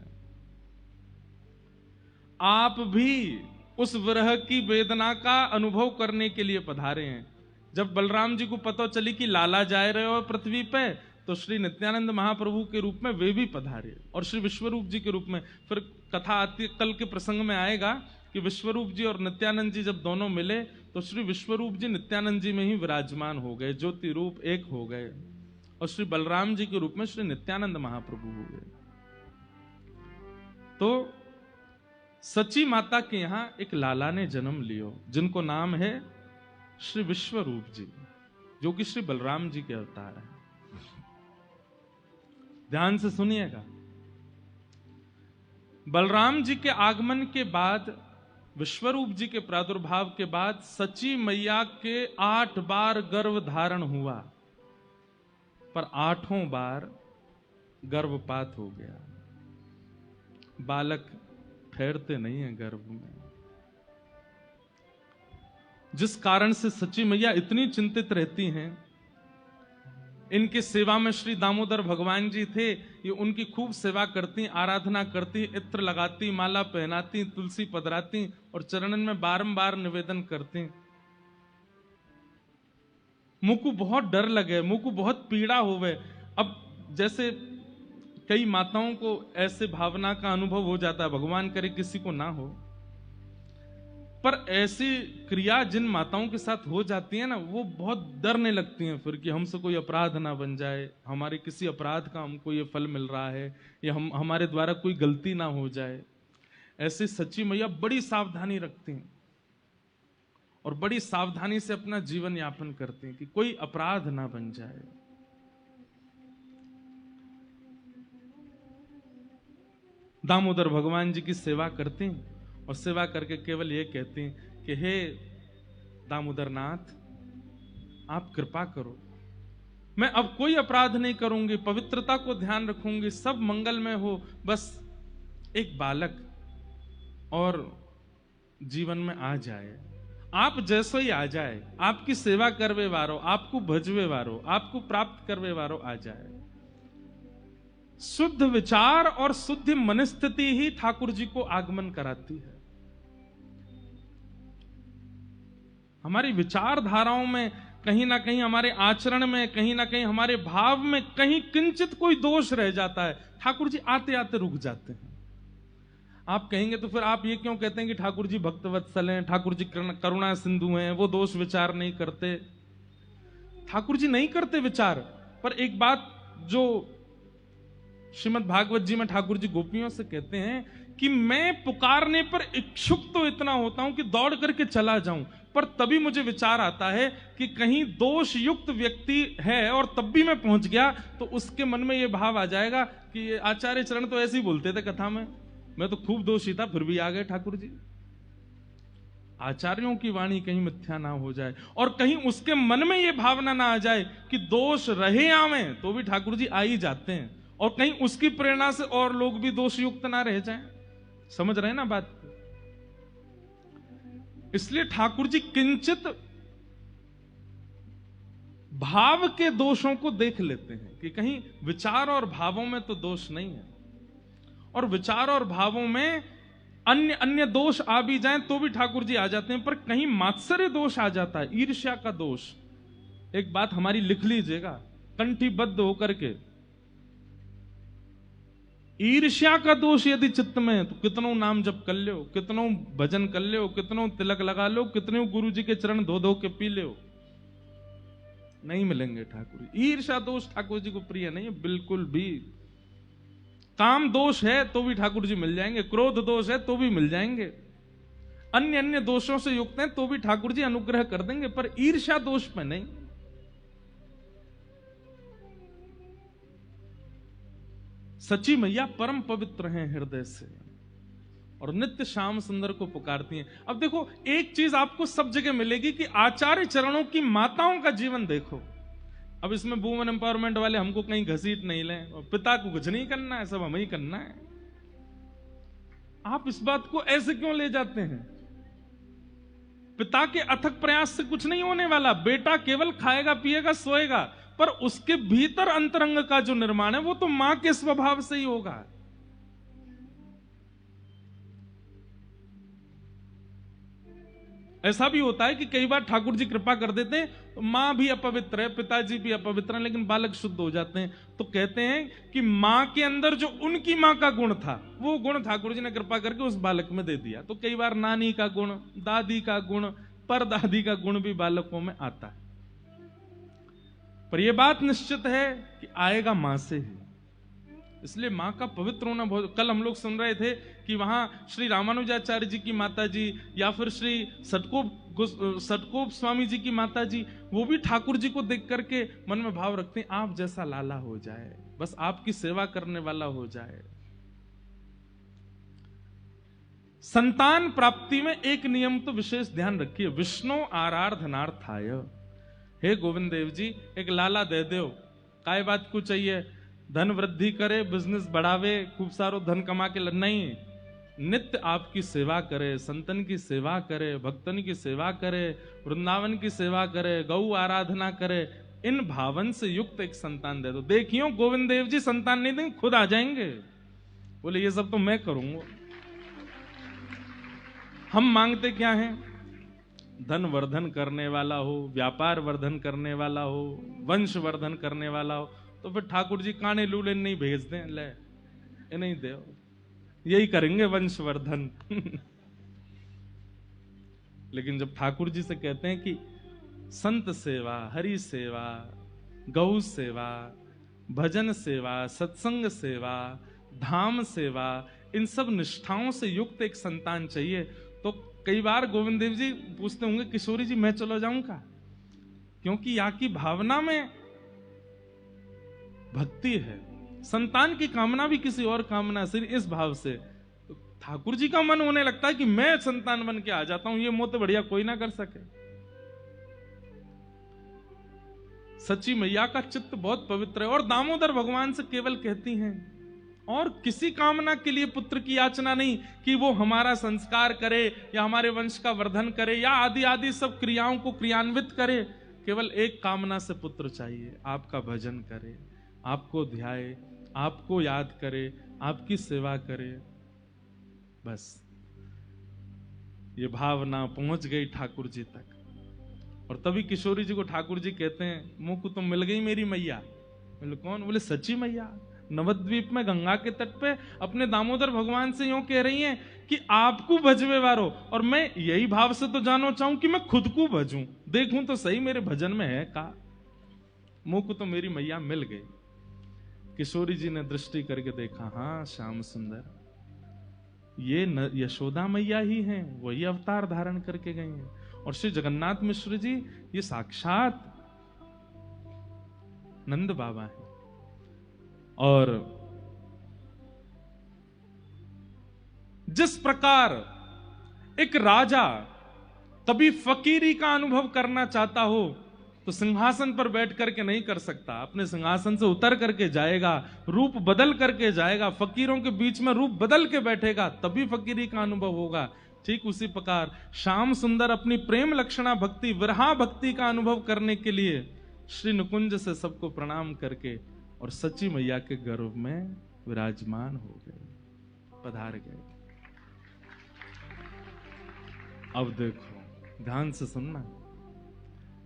आप भी उस विरह की वेदना का अनुभव करने के लिए पधारे हैं। जब बलराम जी को पता चली कि लाला जा रहे हो पृथ्वी पे, तो श्री नित्यानंद महाप्रभु के रूप में वे भी पधारे, और श्री विश्वरूप जी के रूप में। फिर कथा आती, कल के प्रसंग में आएगा कि विश्वरूप जी और नित्यानंद जी जब दोनों मिले तो श्री विश्वरूप जी नित्यानंद जी में ही विराजमान हो गए, ज्योति रूप एक हो गए, और श्री बलराम जी के रूप में श्री नित्यानंद महाप्रभु हो गए। तो सची माता के यहां एक लाला ने जन्म लियो, जिनको नाम है श्री विश्वरूप जी, जो कि श्री बलराम जी के अवतार हैं। ध्यान से सुनिएगा। बलराम जी के आगमन के बाद, विश्वरूप जी के प्रादुर्भाव के बाद, सची मैया के 8 बार गर्भ धारण हुआ। पर 8 बार गर्भपात हो गया। बालक ठहरते नहीं है गर्भ में, जिस कारण से सच्ची मैया इतनी चिंतित रहती हैं। इनकी सेवा में श्री दामोदर भगवान जी थे, ये उनकी खूब सेवा करती, आराधना करती, इत्र लगाती, माला पहनाती, तुलसी पधराती और चरणन में बारंबार निवेदन करती। मुझको बहुत डर लगे, मुझको बहुत पीड़ा होवे। अब जैसे कई माताओं को ऐसे भावना का अनुभव हो जाता है, भगवान करे किसी को ना हो, पर ऐसी क्रिया जिन माताओं के साथ हो जाती है ना, वो बहुत डरने लगती हैं फिर कि हमसे कोई अपराध ना बन जाए, हमारे किसी अपराध का हमको ये फल मिल रहा है, या हमारे द्वारा कोई गलती ना हो जाए। ऐसे सच्ची मैया बड़ी सावधानी रखती हैं और बड़ी सावधानी से अपना जीवन यापन करते हैं कि कोई अपराध ना बन जाए। दामोदर भगवान जी की सेवा करते हैं और सेवा करके केवल ये कहते हैं कि हे दामोदर नाथ, आप कृपा करो, मैं अब कोई अपराध नहीं करूंगी, पवित्रता को ध्यान रखूंगी, सब मंगलमय हो, बस एक बालक और जीवन में आ जाए, आप जैसो ही आ जाए, आपकी सेवा करवे वारो, आपको भजवे वारो, आपको प्राप्त करवे वारो आ जाए। शुद्ध विचार और शुद्ध मनस्थिति ही ठाकुर जी को आगमन कराती है। हमारी विचारधाराओं में कहीं ना कहीं, हमारे आचरण में कहीं ना कहीं, हमारे भाव में कहीं किंचित कोई दोष रह जाता है, ठाकुर जी आते आते रुक जाते हैं। आप कहेंगे तो फिर आप ये क्यों कहते हैं कि ठाकुर जी भक्तवत्सल हैं, ठाकुर जी करुणा सिंधु हैं, वो दोष विचार नहीं करते? ठाकुर जी नहीं करते विचार, पर एक बात जो श्रीमद् भागवत जी में ठाकुर जी गोपियों से कहते हैं कि मैं पुकारने पर इच्छुक तो इतना होता हूं कि दौड़ करके चला जाऊं, पर तभी मुझे विचार आता है कि कहीं दोष युक्त व्यक्ति है और तब भी मैं पहुंच गया, तो उसके मन में यह भाव आ जाएगा कि आचार्य चरण तो ऐसे ही बोलते थे कथा में, मैं तो खूब दोषी था फिर भी आ गए ठाकुर जी। आचार्यों की वाणी कहीं मिथ्या ना हो जाए और कहीं उसके मन में यह भावना ना आ जाए कि दोष रहे आवे तो भी ठाकुर जी आ ही जाते हैं, और कहीं उसकी प्रेरणा से और लोग भी दोषयुक्त ना रह जाएं। समझ रहे हैं ना बात? इसलिए ठाकुर जी किंचित भाव के दोषों को देख लेते हैं कि कहीं विचार और भावों में तो दोष नहीं है, और विचार और भावों में अन्य अन्य दोष आ भी जाएं तो भी ठाकुर जी आ जाते हैं, पर कहीं मात्सर्य दोष आ जाता है, ईर्ष्या का दोष। एक बात हमारी लिख लीजिएगा कंठीबद्ध होकर के, ईर्ष्या का दोष यदि चित्त में है तो कितनों नाम जप कर लो, कितनों भजन कर लो, कितनों तिलक लगा लो, कितनों गुरु जी के चरण धो धो के पी लो, नहीं मिलेंगे ठाकुर जी। ईर्ष्या दोष ठाकुर जी को प्रिय नहीं है बिल्कुल भी। काम दोष है तो भी ठाकुर जी मिल जाएंगे, क्रोध दोष है तो भी मिल जाएंगे, अन्य अन्य दोषों से युक्त हैं तो भी ठाकुर जी अनुग्रह कर देंगे, पर ईर्ष्या दोष पे नहीं। सच्ची मैया परम पवित्र हैं हृदय से और नित्य श्याम सुंदर को पुकारती हैं। अब देखो एक चीज आपको सब जगह मिलेगी कि आचार्य चरणों की माताओं का जीवन देखो। अब इसमें वुमेन एम्पावरमेंट वाले हमको कहीं घसीट नहीं लें, और पिता को कुछ नहीं करना है, सब हमें ही करना है। आप इस बात को ऐसे क्यों ले जाते हैं? पिता के अथक प्रयास से कुछ नहीं होने वाला, बेटा केवल खाएगा पिएगा सोएगा, पर उसके भीतर अंतरंग का जो निर्माण है वो तो मां के स्वभाव से ही होगा। ऐसा भी होता है कि कई बार ठाकुर जी कृपा कर देते हैं तो मां भी अपवित्र है, पिताजी भी अपवित्र है, लेकिन बालक शुद्ध हो जाते हैं। तो कहते हैं कि मां के अंदर जो उनकी मां का गुण था वो गुण ठाकुर जी ने कृपा करके उस बालक में दे दिया। तो कई बार नानी का गुण, दादी का गुण, परदादी का गुण भी बालकों में आता है, पर यह बात निश्चित है कि आएगा मां से ही। इसलिए मां का पवित्र होना बहुत। कल हम लोग सुन रहे थे कि वहां श्री रामानुजाचार्य जी की माता जी या फिर श्री सटकोप स्वामी जी की माता जी, वो भी ठाकुर जी को देख करके मन में भाव रखते हैं आप जैसा लाला हो जाए, बस आपकी सेवा करने वाला हो जाए। संतान प्राप्ति में एक नियम तो विशेष ध्यान रखिए, विष्णु आराधनार्थाय। हे गोविंद देव जी एक लाला दे दो, काय बात को चाहिए, धन वृद्धि करे, बिजनेस बढ़ावे, खूब सारो धन कमा के नहीं, नित्य आपकी सेवा करे, संतन की सेवा करे, भक्तन की सेवा करे, वृंदावन की सेवा करे, गौ आराधना करे, इन भावन से युक्त एक संतान दे दो। देखियो गोविंद देव जी संतान नहीं देंगे, खुद आ जाएंगे। बोले ये सब तो मैं करूंगा। हम मांगते क्या हैं? धन वर्धन करने वाला हो, व्यापार वर्धन करने वाला हो, वंश वर्धन करने वाला हो। तो फिर ठाकुर जी काने लूले नहीं भेज दें, ले ये नहीं दे, यही करेंगे वंश वर्धन। लेकिन जब ठाकुर जी से कहते हैं कि संत सेवा, हरि सेवा, गौ सेवा, भजन सेवा, सत्संग सेवा, धाम सेवा, इन सब निष्ठाओं से युक्त एक संतान चाहिए, तो कई बार गोविंद देव जी पूछते होंगे किशोरी जी मैं चलो जाऊं का? क्योंकि यहाँ की भावना में भक्ति है, संतान की कामना भी किसी और कामना से, इस भाव से तो ठाकुर जी का मन होने लगता है कि मैं संतान बन के आ जाता हूं, ये मोह तो बढ़िया कोई ना कर सके। सच्ची मैया का चित्त बहुत पवित्र है और दामोदर भगवान से केवल कहती हैं, और किसी कामना के लिए पुत्र की याचना नहीं कि वो हमारा संस्कार करे या हमारे वंश का वर्धन करे या आदि आदि सब क्रियाओं को क्रियान्वित करे। केवल एक कामना से पुत्र चाहिए, आपका भजन करे, आपको ध्याए, आपको याद करे, आपकी सेवा करे। बस ये भावना पहुंच गई ठाकुर जी तक। और तभी किशोरी जी को ठाकुर जी कहते हैं, मुंह को तो मिल गई मेरी मैया। बोले कौन? बोले सच्ची मैया, नवद्वीप में गंगा के तट पे अपने दामोदर भगवान से यूं कह रही हैं कि आपको भजवे वारो, और मैं यही भाव से तो जानो चाहूं कि मैं खुद को भजूं, देखूं तो सही मेरे भजन में है का। मुंह को तो मेरी मैया मिल गई। किशोरी जी ने दृष्टि करके देखा, हाँ श्याम सुंदर, ये यशोदा मैया ही हैं, वही अवतार धारण करके गई हैं। और श्री जगन्नाथ मिश्र जी ये साक्षात नंद बाबा हैं। और जिस प्रकार एक राजा कभी फकीरी का अनुभव करना चाहता हो तो सिंहासन पर बैठ करके नहीं कर सकता, अपने सिंहासन से उतर करके जाएगा, रूप बदल करके जाएगा, फकीरों के बीच में रूप बदल के बैठेगा, तभी फकीरी का अनुभव होगा। ठीक उसी प्रकार श्याम सुंदर अपनी प्रेम लक्षणा भक्ति, विरहा भक्ति का अनुभव करने के लिए श्री नुकुंज से सबको प्रणाम करके और सच्ची मैया के गर्भ में विराजमान हो गए, पधार गए। अब देखो ध्यान से सुनना,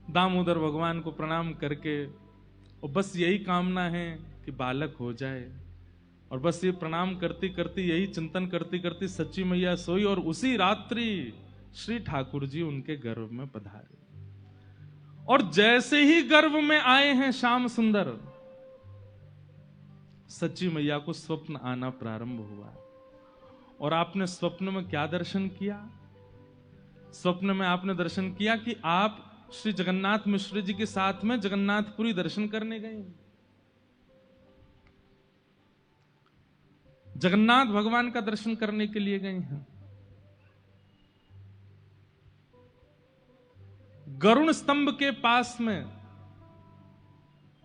दामोदर भगवान को प्रणाम करके और बस यही कामना है कि बालक हो जाए, और बस ये प्रणाम करती करती, यही चिंतन करती करती सच्ची मैया सोई, और उसी रात्रि श्री ठाकुर जी उनके गर्भ में पधारे। और जैसे ही गर्भ में आए हैं श्याम सुंदर, सच्ची मैया को स्वप्न आना प्रारंभ हुआ। और आपने स्वप्न में क्या दर्शन किया? स्वप्न में आपने दर्शन किया कि आप श्री जगन्नाथ मिश्र जी के साथ में जगन्नाथपुरी दर्शन करने गए। जगन्नाथ भगवान का दर्शन करने के लिए गए हैं। गरुण स्तंभ के पास में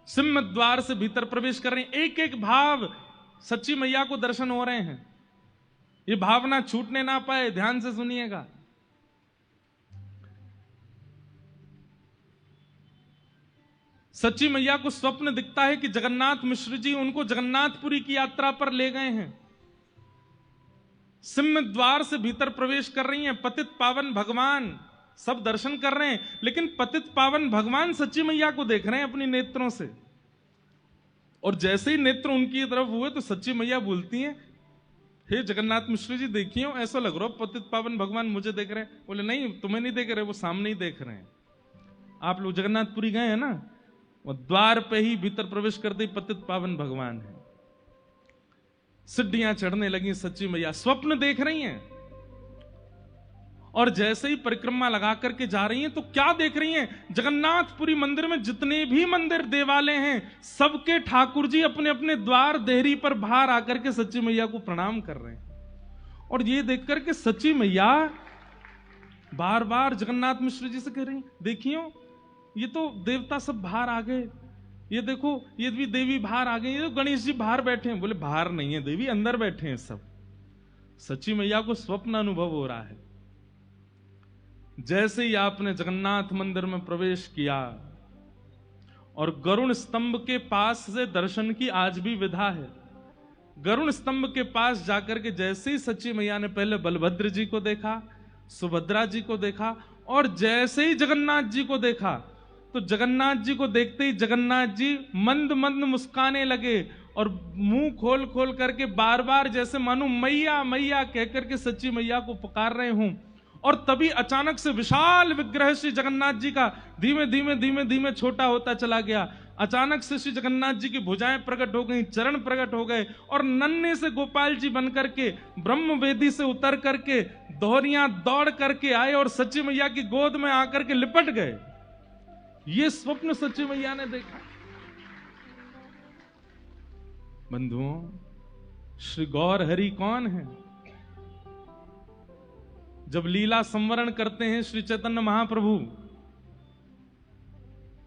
सिंह द्वार से भीतर प्रवेश कर रहे हैं। एक एक भाव सच्ची मैया को दर्शन हो रहे हैं। ये भावना छूटने ना पाए, ध्यान से सुनिएगा। सच्ची मैया को स्वप्न दिखता है कि जगन्नाथ मिश्र जी उनको जगन्नाथपुरी की यात्रा पर ले गए हैं। सिंह द्वार से भीतर प्रवेश कर रही हैं। पतित पावन भगवान सब दर्शन कर रहे हैं, लेकिन पतित पावन भगवान सच्ची मैया को देख रहे हैं अपनी नेत्रों से। और जैसे ही नेत्र उनकी तरफ हुए तो सच्ची मैया बोलती हैं, हे जगन्नाथ मिश्र जी देखियो, ऐसा लग रहा है पतित पावन भगवान मुझे देख रहे हैं। बोले नहीं, तुम्हें नहीं देख रहे, वो सामने ही देख रहे हैं। आप लोग जगन्नाथपुरी गए हैं ना, वो द्वार पे ही भीतर प्रवेश करते ही पतित पावन भगवान है। सीढ़ियां चढ़ने लगी सच्ची मैया, स्वप्न देख रही हैं। और जैसे ही परिक्रमा लगा करके जा रही हैं तो क्या देख रही हैं? जगन्नाथपुरी मंदिर में जितने भी मंदिर देवालय हैं, सबके ठाकुर जी अपने अपने द्वार देहरी पर बाहर आकर के सच्ची मैया को प्रणाम कर रहे हैं। और ये देख करके सच्ची मैया बार बार जगन्नाथ मिश्र जी से कह रही, देखियो ये तो देवता सब बाहर आ गए, ये देखो ये भी देवी बाहर आ गई, ये तो गणेश जी बाहर बैठे हैं। बोले बाहर नहीं है देवी, अंदर बैठे हैं सब। सच्ची मैया को स्वप्न अनुभव हो रहा है। जैसे ही आपने जगन्नाथ मंदिर में प्रवेश किया और गरुण स्तंभ के पास से दर्शन की आज भी विधा है। गरुण स्तंभ के पास जाकर के जैसे ही सच्ची मैया ने पहले बलभद्र जी को देखा, सुभद्रा जी को देखा, और जैसे ही जगन्नाथ जी को देखा, तो जगन्नाथ जी को देखते ही जगन्नाथ जी मंद मंद मुस्काने लगे और मुंह खोल खोल करके बार बार जैसे मानो मैया मैया कहकर के सच्ची मैया को पुकार रहे हूं। और तभी अचानक से विशाल विग्रह श्री जगन्नाथ जी का धीमे धीमे धीमे धीमे छोटा होता चला गया। अचानक से श्री जगन्नाथ जी की भुजाएं प्रकट हो गई, चरण प्रकट हो गए, और नन्हे से गोपाल जी बन करके ब्रह्म वेदी से उतर करके दोहरियां दौड़ करके आए और सच्ची मैया की गोद में आकर के लिपट गए। ये स्वप्न सच्ची मैया ने देखा। बंधुओं, श्री गौर हरि कौन है? जब लीला संवरण करते हैं श्री चैतन्य महाप्रभु,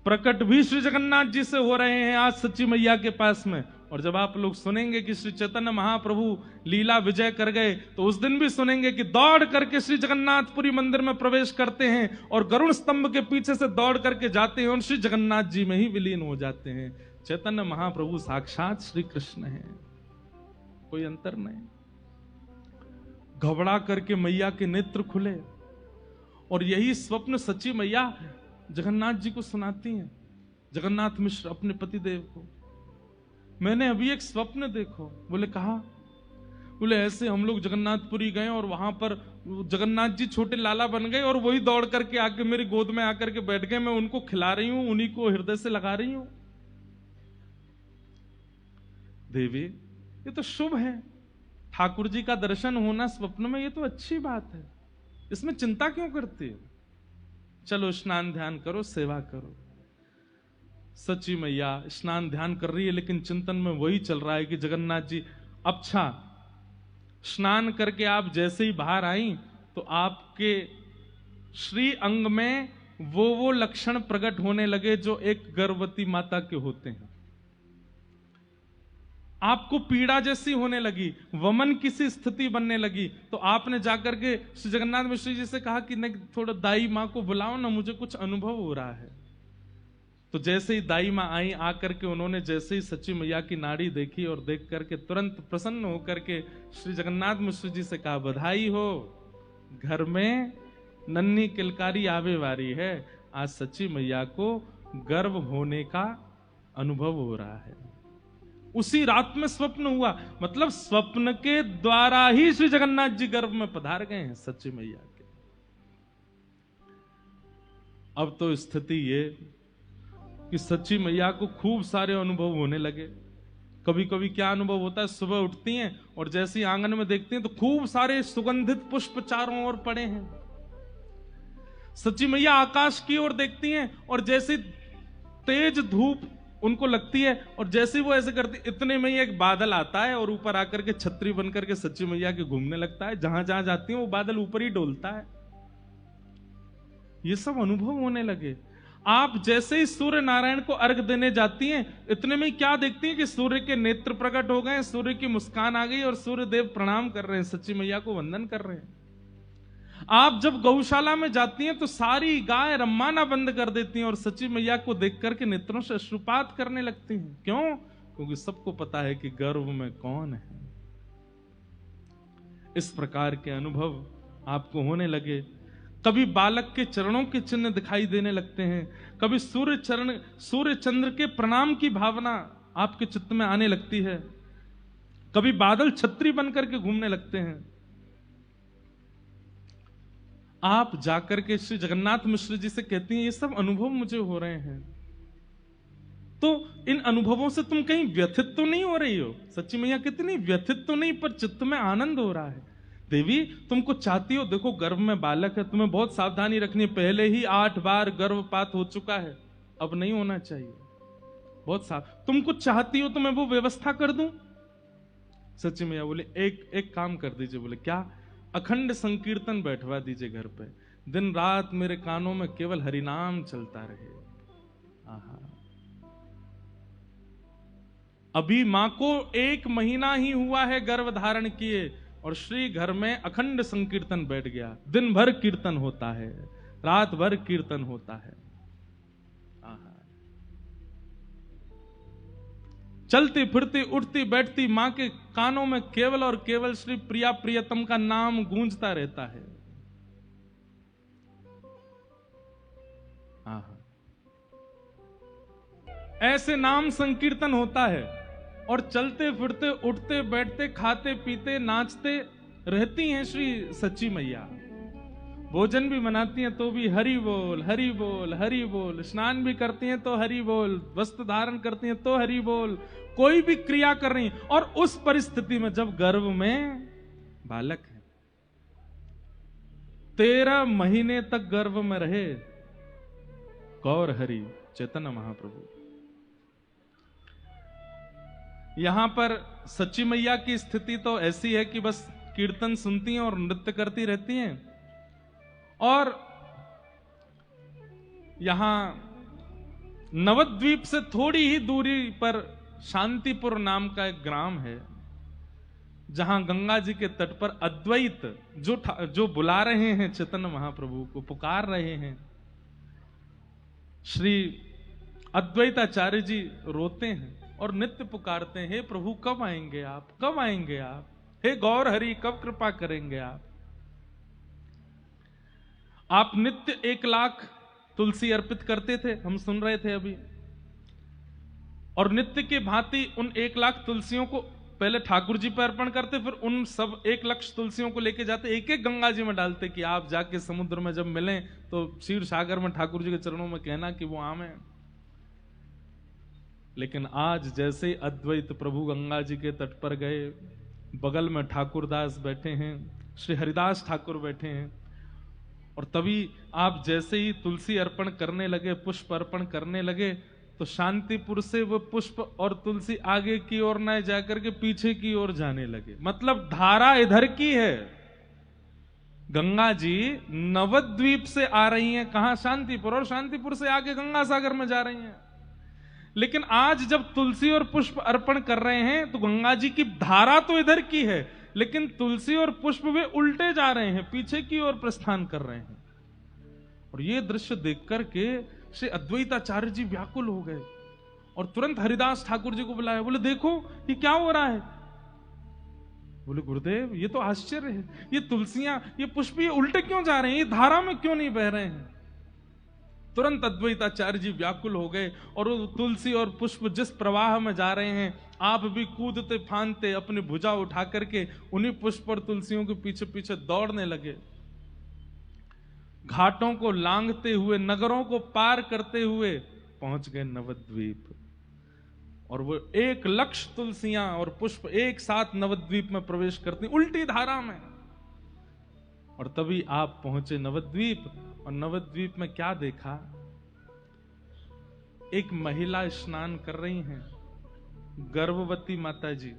प्रकट भी श्री जगन्नाथ जी से हो रहे हैं आज सच्ची मैया के पास में। और जब आप लोग सुनेंगे कि श्री चैतन्य महाप्रभु लीला विजय कर गए, तो उस दिन भी सुनेंगे कि दौड़ करके श्री जगन्नाथपुरी मंदिर में प्रवेश करते हैं और गरुड़ स्तंभ के पीछे से दौड़ करके जाते हैं और श्री जगन्नाथ जी में ही विलीन हो जाते हैं। चैतन्य महाप्रभु साक्षात श्री कृष्ण हैं, कोई अंतर नहीं। घबरा करके मैया के नेत्र खुले और यही स्वप्न सच्ची मैया जगन्नाथ जी को सुनाती हैं। जगन्नाथ मिश्र अपने पति देव को, मैंने अभी एक स्वप्न देखो। बोले कहा? बोले ऐसे हम लोग जगन्नाथपुरी गए और वहां पर जगन्नाथ जी छोटे लाला बन गए और वही दौड़ करके आके मेरी गोद में आकर के बैठ गए। मैं उनको खिला रही हूं, उन्हीं को हृदय से लगा रही हूं। देवी, ये तो शुभ है, ठाकुर जी का दर्शन होना स्वप्न में, ये तो अच्छी बात है, इसमें चिंता क्यों करती है? चलो स्नान ध्यान करो, सेवा करो। सच्ची मैया स्नान ध्यान कर रही है, लेकिन चिंतन में वही चल रहा है कि जगन्नाथ जी, अच्छा स्नान करके आप जैसे ही बाहर आई तो आपके श्री अंग में वो लक्षण प्रकट होने लगे जो एक गर्भवती माता के होते हैं। आपको पीड़ा जैसी होने लगी, वमन की सी स्थिति बनने लगी। तो आपने जाकर के श्री जगन्नाथ मिश्र जी से कहा कि नहीं, थोड़ा दाई माँ को बुलाओ ना, मुझे कुछ अनुभव हो रहा है। तो जैसे ही दाई माँ आई, आकर के उन्होंने जैसे ही सच्ची मैया की नाड़ी देखी और देख करके तुरंत प्रसन्न होकर के श्री जगन्नाथ मिश्र जी से कहा, बधाई हो, घर में नन्ही किलकारी आवे वारी है, आज सच्ची मैया को गर्भ होने का अनुभव हो रहा है। उसी रात में स्वप्न हुआ, मतलब स्वप्न के द्वारा ही श्री जगन्नाथ जी गर्भ में पधार गए हैं सच्ची मैया के। अब तो स्थिति ये कि सच्ची मैया को खूब सारे अनुभव होने लगे। कभी कभी क्या अनुभव होता है, सुबह उठती हैं और जैसे ही आंगन में देखती हैं तो खूब सारे सुगंधित पुष्प चारों ओर पड़े हैं। सच्ची मैया आकाश की ओर देखती हैं और जैसे तेज धूप उनको लगती है और जैसे वो ऐसे करती, इतने में ही एक बादल आता है और ऊपर आकर के छतरी बनकर के सच्ची मैया के घूमने लगता है। जहां जहां जाती है वो बादल ऊपर ही डोलता है। ये सब अनुभव होने लगे। आप जैसे ही सूर्य नारायण को अर्घ देने जाती हैं, इतने में क्या देखती हैं कि सूर्य के नेत्र प्रकट हो गए, सूर्य की मुस्कान आ गई और सूर्य देव प्रणाम कर रहे हैं, सच्ची मैया को वंदन कर रहे हैं। आप जब गौशाला में जाती हैं तो सारी गाय रम्माना बंद कर देती हैं और सच्ची मैया को देख करके नेत्रों से अश्रुपात करने लगती हैं। क्यों? क्योंकि सबको पता है कि गर्भ में कौन है। इस प्रकार के अनुभव आपको होने लगे। कभी बालक के चरणों के चिन्ह दिखाई देने लगते हैं, कभी सूर्य चंद्र के प्रणाम की भावना आपके चित्त में आने लगती है, कभी बादल छतरी बनकर के घूमने लगते हैं। आप जाकर के श्री जगन्नाथ मिश्र जी से कहती हैं, ये सब अनुभव मुझे हो रहे हैं, तो इन अनुभवों से तुम कहीं व्यथित तो नहीं हो रही हो? सच्ची मैया कितनी व्यथित तो नहीं, पर चित्त में आनंद हो रहा है। देवी, तुमको चाहती हो, देखो गर्भ में बालक है, तुम्हें बहुत सावधानी रखनी है। पहले ही 8 बार गर्भपात हो चुका है, अब नहीं होना चाहिए, बहुत तुमको चाहती हो तो मैं वो व्यवस्था कर दूं। सच्ची मैया बोले, एक काम कर दीजिए। बोले क्या? अखंड संकीर्तन बैठवा दीजिए घर पे, दिन रात मेरे कानों में केवल हरिनाम चलता रहे। आहा, अभी मां को 1 महीना ही हुआ है गर्भ धारण किए और श्री घर में अखंड संकीर्तन बैठ गया। दिन भर कीर्तन होता है, रात भर कीर्तन होता है। चलती फिरती उठती बैठती मां के कानों में केवल और केवल श्री प्रिया प्रियतम का नाम गूंजता रहता है। ऐसे नाम संकीर्तन होता है और चलते फिरते उठते बैठते खाते पीते नाचते रहती हैं श्री सच्ची मैया। भोजन भी बनाती हैं तो भी हरि बोल हरि बोल हरि बोल, स्नान भी करती हैं तो हरि बोल, वस्त्र धारण करती हैं तो हरि बोल, कोई भी क्रिया कर रही। और उस परिस्थिति में जब गर्भ में बालक है, 13 महीने तक गर्भ में रहे गौर हरि चैतन्य महाप्रभु। यहां पर सच्ची मैया की स्थिति तो ऐसी है कि बस कीर्तन सुनती हैं और नृत्य करती रहती हैं। और यहां नवद्वीप से थोड़ी ही दूरी पर शांतिपुर नाम का एक ग्राम है, जहां गंगा जी के तट पर अद्वैत जो बुला रहे हैं चैतन्य महाप्रभु को, पुकार रहे हैं। श्री अद्वैताचार्य जी रोते हैं और नित्य पुकारते हैं, हे प्रभु कब आएंगे आप, कब आएंगे आप, हे गौर हरि कब कृपा करेंगे आप। आप नित्य 1 लाख तुलसी अर्पित करते थे, हम सुन रहे थे अभी। और नित्य के भांति उन 1 लाख तुलसियों को पहले ठाकुर जी पर अर्पण करते, फिर उन सब 1 लाख तुलसियों को लेके जाते, एक एक गंगा जी में डालते कि आप जाके समुद्र में जब मिलें तो क्षीर सागर में ठाकुर जी के चरणों में कहना कि वो आम है। लेकिन आज जैसे अद्वैत प्रभु गंगा जी के तट पर गए, बगल में ठाकुरदास बैठे हैं, श्री हरिदास ठाकुर बैठे हैं, और तभी आप जैसे ही तुलसी अर्पण करने लगे, पुष्प अर्पण करने लगे, तो शांतिपुर से वो पुष्प और तुलसी आगे की ओर न जाकर के पीछे की ओर जाने लगे। मतलब धारा इधर की है, गंगा जी नवद्वीप से आ रही हैं, कहां शांतिपुर, और शांतिपुर से आगे गंगा सागर में जा रही हैं। लेकिन आज जब तुलसी और पुष्प अर्पण कर रहे हैं तो गंगा जी की धारा तो इधर की है, लेकिन तुलसी और पुष्प वे उल्टे जा रहे हैं, पीछे की ओर प्रस्थान कर रहे हैं। और ये दृश्य देख करके श्री अद्वैताचार्य जी व्याकुल हो गए और तुरंत हरिदास ठाकुर जी को बुलाया। बोले देखो ये क्या हो रहा है। बोले गुरुदेव ये तो आश्चर्य है, ये तुलसियां ये पुष्प ये उल्टे क्यों जा रहे हैं, ये धारा में क्यों नहीं बह रहे हैं। तुरंत अद्वैताचार्य जी व्याकुल हो गए और वो तुलसी और पुष्प जिस प्रवाह में जा रहे हैं, आप भी कूदते फांदते अपनी भुजा उठा करके उन्हीं पुष्प और तुलसियों के पीछे पीछे दौड़ने लगे। घाटों को लांघते हुए, नगरों को पार करते हुए पहुंच गए नवद्वीप। और वो 1 लाख तुलसियां और पुष्प एक साथ नवद्वीप में प्रवेश करती उल्टी धारा में। और तभी आप पहुंचे नवद्वीप, और नवद्वीप में क्या देखा, एक महिला स्नान कर रही हैं, गर्भवती माता जी,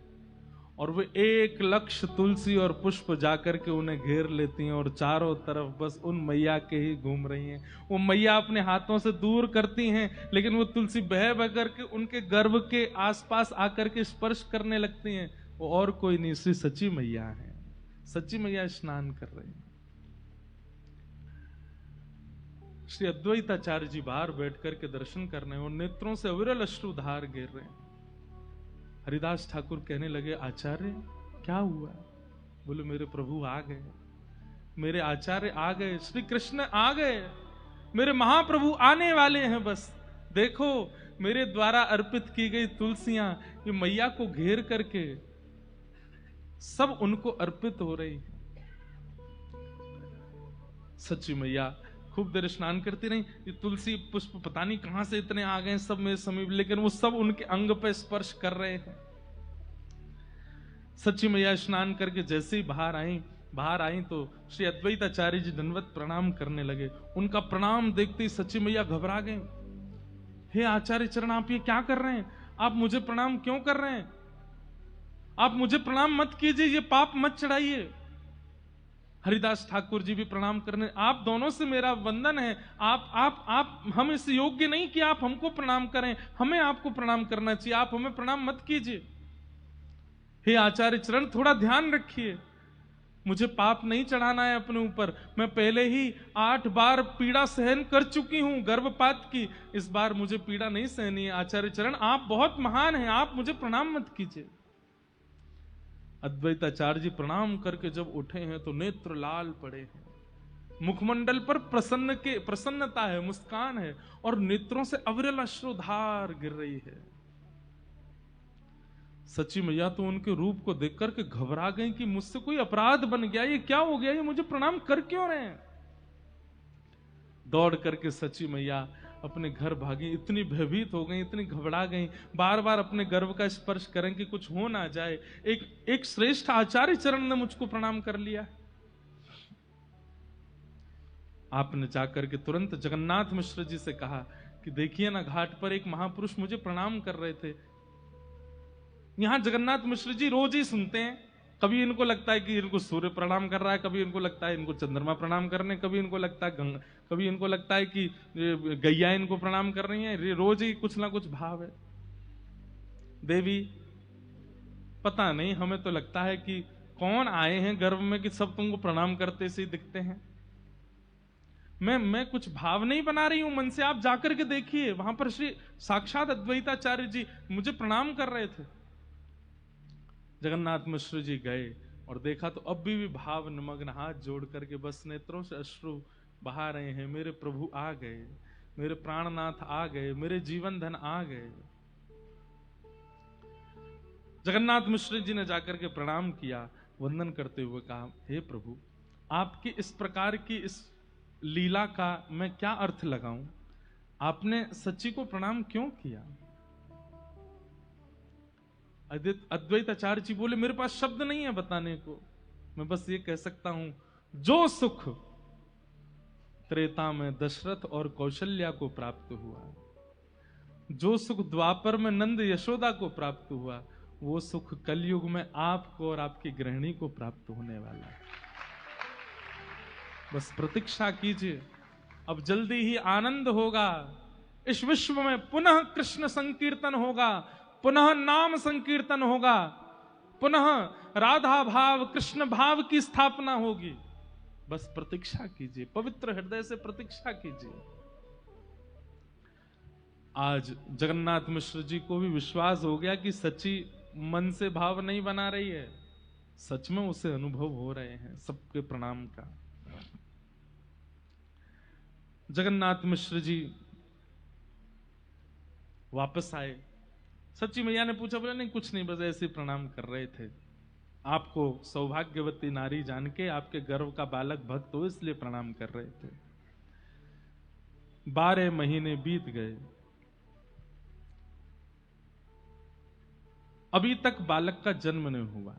और वे 1 लाख तुलसी और पुष्प जाकर के उन्हें घेर लेती हैं और चारों तरफ बस उन मैया के ही घूम रही हैं। वो मैया अपने हाथों से दूर करती हैं, लेकिन वो तुलसी बह बह करके उनके गर्भ के आसपास आकर के स्पर्श करने लगती हैं। वो और कोई नहीं, श्री सच्ची मैया है। सच्ची मैया स्नान कर रही हैं। श्री अद्वैताचार्य जी बाहर बैठ करके दर्शन कर रहे हैं और नेत्रों से अविरल अश्रुधार गिर रहे हैं। हरिदास ठाकुर कहने लगे, आचार्य क्या हुआ। बोले मेरे प्रभु आ गए, मेरे आचार्य आ गए, श्री कृष्ण आ गए, मेरे महाप्रभु आने वाले हैं। बस देखो मेरे द्वारा अर्पित की गई तुलसियां ये मैया को घेर करके सब उनको अर्पित हो रही है। सच्ची मैया खूब देर स्नान करती रही। ये तुलसी पुष्प पता नहीं कहां से इतने आ गए सब मेरे समीप, लेकिन वो सब उनके अंग पे स्पर्श कर रहे हैं। सच्ची मैया स्नान करके जैसे ही बाहर आई तो श्री अद्वैताचार्य जी दंडवत प्रणाम करने लगे। उनका प्रणाम देखते ही सच्ची मैया घबरा गए। हे आचार्य चरण, आप ये क्या कर रहे हैं, आप मुझे प्रणाम क्यों कर रहे हैं, आप मुझे प्रणाम मत कीजिए, ये पाप मत चढ़ाइए। हरिदास ठाकुर जी भी प्रणाम करने, आप दोनों से मेरा वंदन है। आप हम इस योग्य नहीं कि आप हमको प्रणाम करें, हमें आपको प्रणाम करना चाहिए, आप हमें प्रणाम मत कीजिए। हे आचार्य चरण, थोड़ा ध्यान रखिए, मुझे पाप नहीं चढ़ाना है अपने ऊपर। मैं पहले ही 8 बार पीड़ा सहन कर चुकी हूं गर्भपात की, इस बार मुझे पीड़ा नहीं सहनी है। आचार्य चरण, आप बहुत महान हैं, आप मुझे प्रणाम मत कीजिए। अद्वैताचार्य जी प्रणाम करके जब उठे हैं तो नेत्र लाल पड़े हैं, मुखमंडल पर प्रसन्नता है, मुस्कान है, और नेत्रों से अविरल अश्रुधार गिर रही है। सच्ची मैया तो उनके रूप को देख करके घबरा गई कि मुझसे कोई अपराध बन गया, ये क्या हो गया, ये मुझे प्रणाम कर क्यों रहे हैं। दौड़ करके सच्ची मैया अपने घर भागी, इतनी भयभीत हो गई, इतनी घबरा गई, बार बार अपने गर्भ का स्पर्श करें कि कुछ हो ना जाए। एक श्रेष्ठ आचार्य चरण ने मुझको प्रणाम कर लिया। आपने जाकर के तुरंत जगन्नाथ मिश्र जी से कहा कि देखिए ना, घाट पर एक महापुरुष मुझे प्रणाम कर रहे थे। यहां जगन्नाथ मिश्र जी रोज ही सुनते हैं, कभी इनको लगता है कि इनको सूर्य प्रणाम कर रहा है, कभी इनको लगता है इनको चंद्रमा प्रणाम करने, कभी इनको लगता है कभी इनको लगता है कि गैया इनको प्रणाम कर रही है। रोज ही कुछ ना कुछ भाव है। देवी पता नहीं, हमें तो लगता है कि कौन आए हैं गर्भ में कि सब तुमको प्रणाम करते से दिखते हैं। मैं कुछ भाव नहीं बना रही हूं मन से, आप जाकर के देखिए, वहां पर श्री साक्षात अद्वैताचार्य जी मुझे प्रणाम कर रहे थे। जगन्नाथ मिश्र जी गए और देखा तो अब भी भाव निमग्न, हाथ जोड़ करके बस नेत्रों से अश्रु बहा रहे हैं। मेरे प्रभु आ गए, मेरे प्राणनाथ आ गए, मेरे जीवन धन आ गए। जगन्नाथ मिश्र जी ने जाकर के प्रणाम किया, वंदन करते हुए कहा, हे प्रभु, आपकी इस प्रकार की इस लीला का मैं क्या अर्थ लगाऊं? आपने सच्ची को प्रणाम क्यों किया? अद्वैताचार्य जी बोले, मेरे पास शब्द नहीं है बताने को, मैं बस ये कह सकता हूं, जो सुख त्रेता में दशरथ और कौशल्या को प्राप्त हुआ, जो सुख द्वापर में नंद यशोदा को प्राप्त हुआ, वो सुख कलयुग में आपको और आपकी गृहिणी को प्राप्त होने वाला है। बस प्रतीक्षा कीजिए, अब जल्दी ही आनंद होगा। इस विश्व में पुनः कृष्ण संकीर्तन होगा, पुनः नाम संकीर्तन होगा, पुनः राधा भाव कृष्ण भाव की स्थापना होगी। बस प्रतीक्षा कीजिए, पवित्र हृदय से प्रतीक्षा कीजिए। आज जगन्नाथ मिश्र जी को भी विश्वास हो गया कि सच्ची मन से भाव नहीं बना रही है, सच में उसे अनुभव हो रहे हैं सबके प्रणाम का। जगन्नाथ मिश्र जी वापस आए, सच्ची मैया ने पूछा, बोले नहीं कुछ नहीं, बस ऐसे प्रणाम कर रहे थे, आपको सौभाग्यवती नारी जान के, आपके गर्भ का बालक भक्त हो इसलिए प्रणाम कर रहे थे। 12 महीने बीत गए, अभी तक बालक का जन्म नहीं हुआ।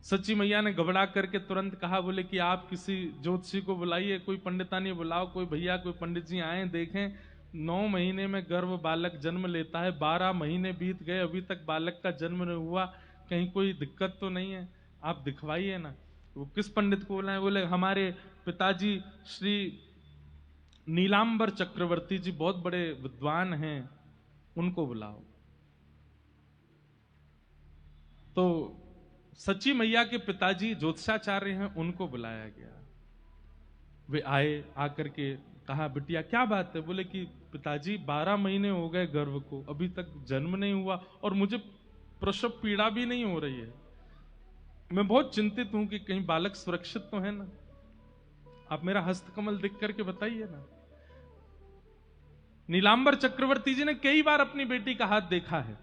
सच्ची मैया ने घबरा करके तुरंत कहा, बोले कि आप किसी ज्योतिषी को बुलाइए, कोई पंडितानी बुलाओ, कोई भैया कोई पंडित जी आए देखें। 9 महीने में गर्भ बालक जन्म लेता है, 12 महीने बीत गए, अभी तक बालक का जन्म नहीं हुआ, कहीं कोई दिक्कत तो नहीं है, आप दिखवाइए ना। वो किस पंडित को बुलाए? बोले हमारे पिताजी श्री नीलांबर चक्रवर्ती जी बहुत बड़े विद्वान हैं, उनको बुलाओ। तो सच्ची मैया के पिताजी ज्योतिषाचार्य हैं, उनको बुलाया गया। वे आए, आकर के कहा, बिटिया क्या बात है? बोले कि पिताजी 12 महीने हो गए गर्भ को, अभी तक जन्म नहीं हुआ और मुझे प्रसव पीड़ा भी नहीं हो रही है, मैं बहुत चिंतित हूं कि कहीं बालक सुरक्षित तो है ना, आप मेरा हस्तकमल देख करके बताइए ना। नीलांबर चक्रवर्ती जी ने कई बार अपनी बेटी का हाथ देखा है,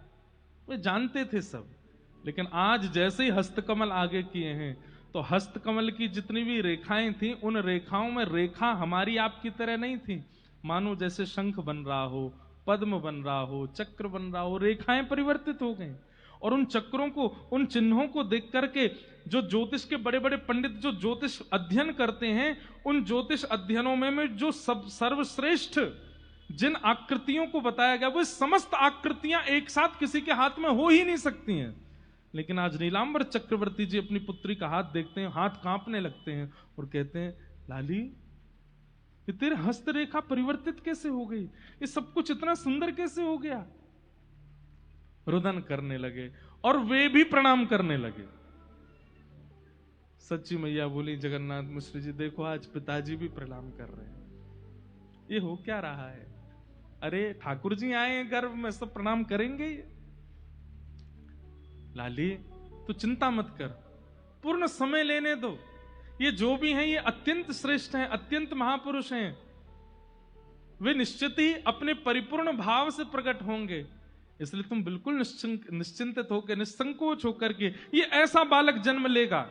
वे जानते थे सब, लेकिन आज जैसे ही हस्तकमल आगे किए हैं तो हस्तकमल की जितनी भी रेखाएं थी, उन रेखाओं में रेखा हमारी आपकी तरह नहीं थी, मानो जैसे शंख बन रहा हो, पद्म बन रहा हो, चक्र बन रहा हो, रेखाएं परिवर्तित हो गई। और उन चक्रों को, उन चिन्हों को देख करके जो ज्योतिष के बड़े बड़े पंडित जो ज्योतिष अध्ययन करते हैं, उन ज्योतिष अध्ययनों में जो सब सर्वश्रेष्ठ जिन आकृतियों को बताया गया, वो समस्त आकृतियां एक साथ किसी के हाथ में हो ही नहीं सकती हैं। लेकिन आज नीलांबर चक्रवर्ती जी अपनी पुत्री का हाथ देखते हैं, हाथ कांपने लगते हैं और कहते हैं, लाली ये तेरे हस्तरेखा परिवर्तित कैसे हो गई, ये सब कुछ इतना सुंदर कैसे हो गया। रुदन करने लगे और वे भी प्रणाम करने लगे। सच्ची मैया बोली, जगन्नाथ मिश्र जी देखो आज पिताजी भी प्रणाम कर रहे हैं, ये हो क्या रहा है। अरे ठाकुर जी आए हैं गर्भ में, सब प्रणाम करेंगे। लाली तू चिंता मत कर, पूर्ण समय लेने दो, ये जो भी हैं ये अत्यंत श्रेष्ठ हैं, अत्यंत महापुरुष हैं, वे निश्चित ही अपने परिपूर्ण भाव से प्रकट होंगे। इसलिए तुम बिल्कुल निश्चिंतित होकर, निसंकोच होकर के, ये ऐसा बालक जन्म लेगा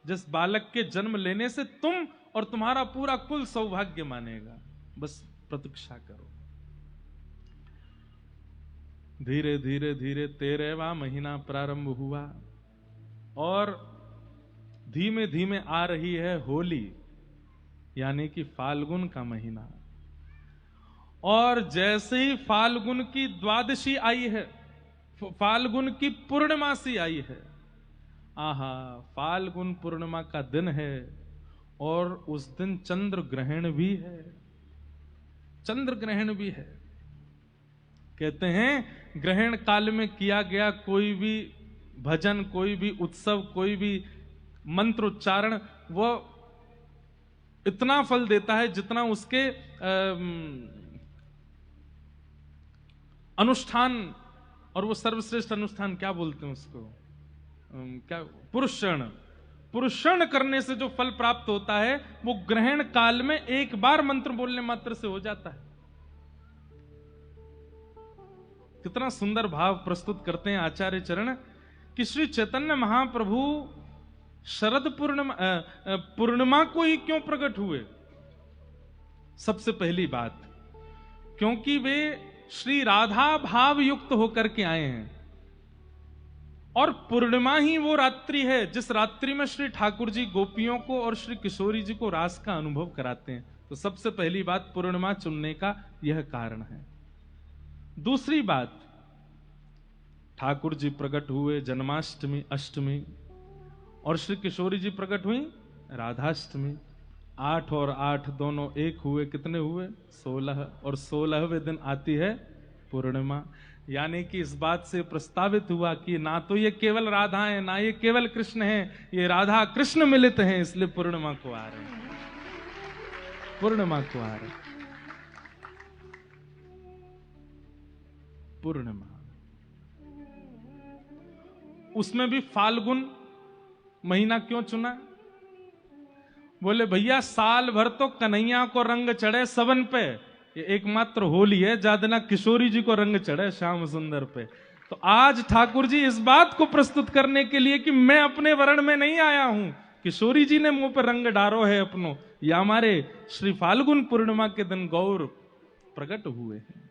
जिस बालक के जन्म लेने से तुम और तुम्हारा पूरा कुल सौभाग्य मानेगा, बस प्रतीक्षा करो। धीरे धीरे धीरे 13वां महीना प्रारंभ हुआ और धीमे धीमे आ रही है होली, यानी कि फाल्गुन का महीना। और जैसे ही फाल्गुन की द्वादशी आई है, फाल्गुन की पूर्णमासी आई है, आहा फाल्गुन पूर्णिमा का दिन है और उस दिन चंद्र ग्रहण भी है, चंद्र ग्रहण भी है। कहते हैं ग्रहण काल में किया गया कोई भी भजन, कोई भी उत्सव, कोई भी मंत्रोच्चारण वो इतना फल देता है जितना उसके अनुष्ठान, और वो सर्वश्रेष्ठ अनुष्ठान क्या बोलते हैं उसको, क्या, पुरुषण। पुरुषण करने से जो फल प्राप्त होता है वो ग्रहण काल में एक बार मंत्र बोलने मात्र से हो जाता है। कितना सुंदर भाव प्रस्तुत करते हैं आचार्य चरण कि श्री चैतन्य महाप्रभु शरद पूर्णिमा को ही क्यों प्रकट हुए। सबसे पहली बात, क्योंकि वे श्री राधा भाव युक्त होकर के आए हैं और पूर्णिमा ही वो रात्रि है जिस रात्रि में श्री ठाकुर जी गोपियों को और श्री किशोरी जी को रास का अनुभव कराते हैं। तो सबसे पहली बात पूर्णिमा चुनने का यह कारण है। दूसरी बात, ठाकुर जी प्रकट हुए जन्माष्टमी अष्टमी और श्री किशोरी जी प्रकट हुई राधाष्टमी। 8 और 8 दोनों एक हुए, कितने हुए 16, और 16वें दिन आती है पूर्णिमा। यानी कि इस बात से प्रस्तावित हुआ कि ना तो ये केवल राधा है, ना ये केवल कृष्ण है, ये राधा कृष्ण मिलित हैं, इसलिए पूर्णिमा को आ रहे हैं, पूर्णिमा को आ रहे हैं। पूर्णिमा, उसमें भी फाल्गुन महीना क्यों चुना? बोले भैया साल भर तो कन्हैया को रंग चढ़े सबन पे, ये एकमात्र होली है ज्यादा किशोरी जी को रंग चढ़े श्याम सुंदर पे। तो आज ठाकुर जी इस बात को प्रस्तुत करने के लिए कि मैं अपने वर्ण में नहीं आया हूं, किशोरी जी ने मुंह पर रंग डारो है अपनो, या हमारे श्री फाल्गुन पूर्णिमा के दिन गौर प्रकट हुए हैं।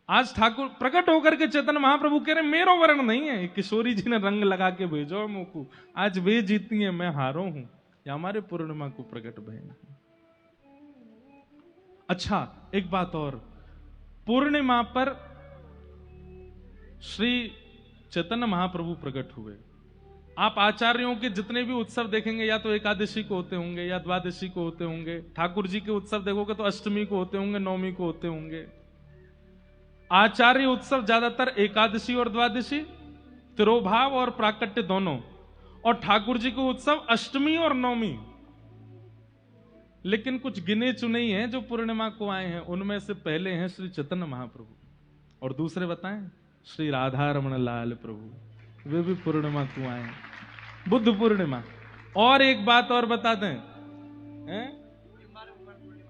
आज ठाकुर प्रकट होकर के चैतन्य महाप्रभु कह रहे मेरो वर्ण नहीं है, किशोरी जी ने रंग लगा के भेजो मुंह को, आज वे जीती है मैं हारो हूं, या हमारे पूर्णिमा को प्रकट भय नहीं। अच्छा एक बात और, पूर्णिमा पर श्री चैतन्य महाप्रभु प्रकट हुए। आप आचार्यों के जितने भी उत्सव देखेंगे या तो एकादशी को होते होंगे या द्वादशी को होते होंगे, ठाकुर जी के उत्सव देखोगे तो अष्टमी को होते होंगे, नवमी को होते होंगे। आचार्य उत्सव ज्यादातर एकादशी और द्वादशी, तिरोभाव और प्राकट्य दोनों, और ठाकुर जी को उत्सव अष्टमी और नवमी। लेकिन कुछ गिने चुने ही हैं जो पूर्णिमा को आए हैं, उनमें से पहले हैं श्री चैतन्य महाप्रभु, और दूसरे बताएं श्री राधा रमण लाल प्रभु, वे भी पूर्णिमा को आए हैं, बुद्ध पूर्णिमा। और एक बात और बता दें,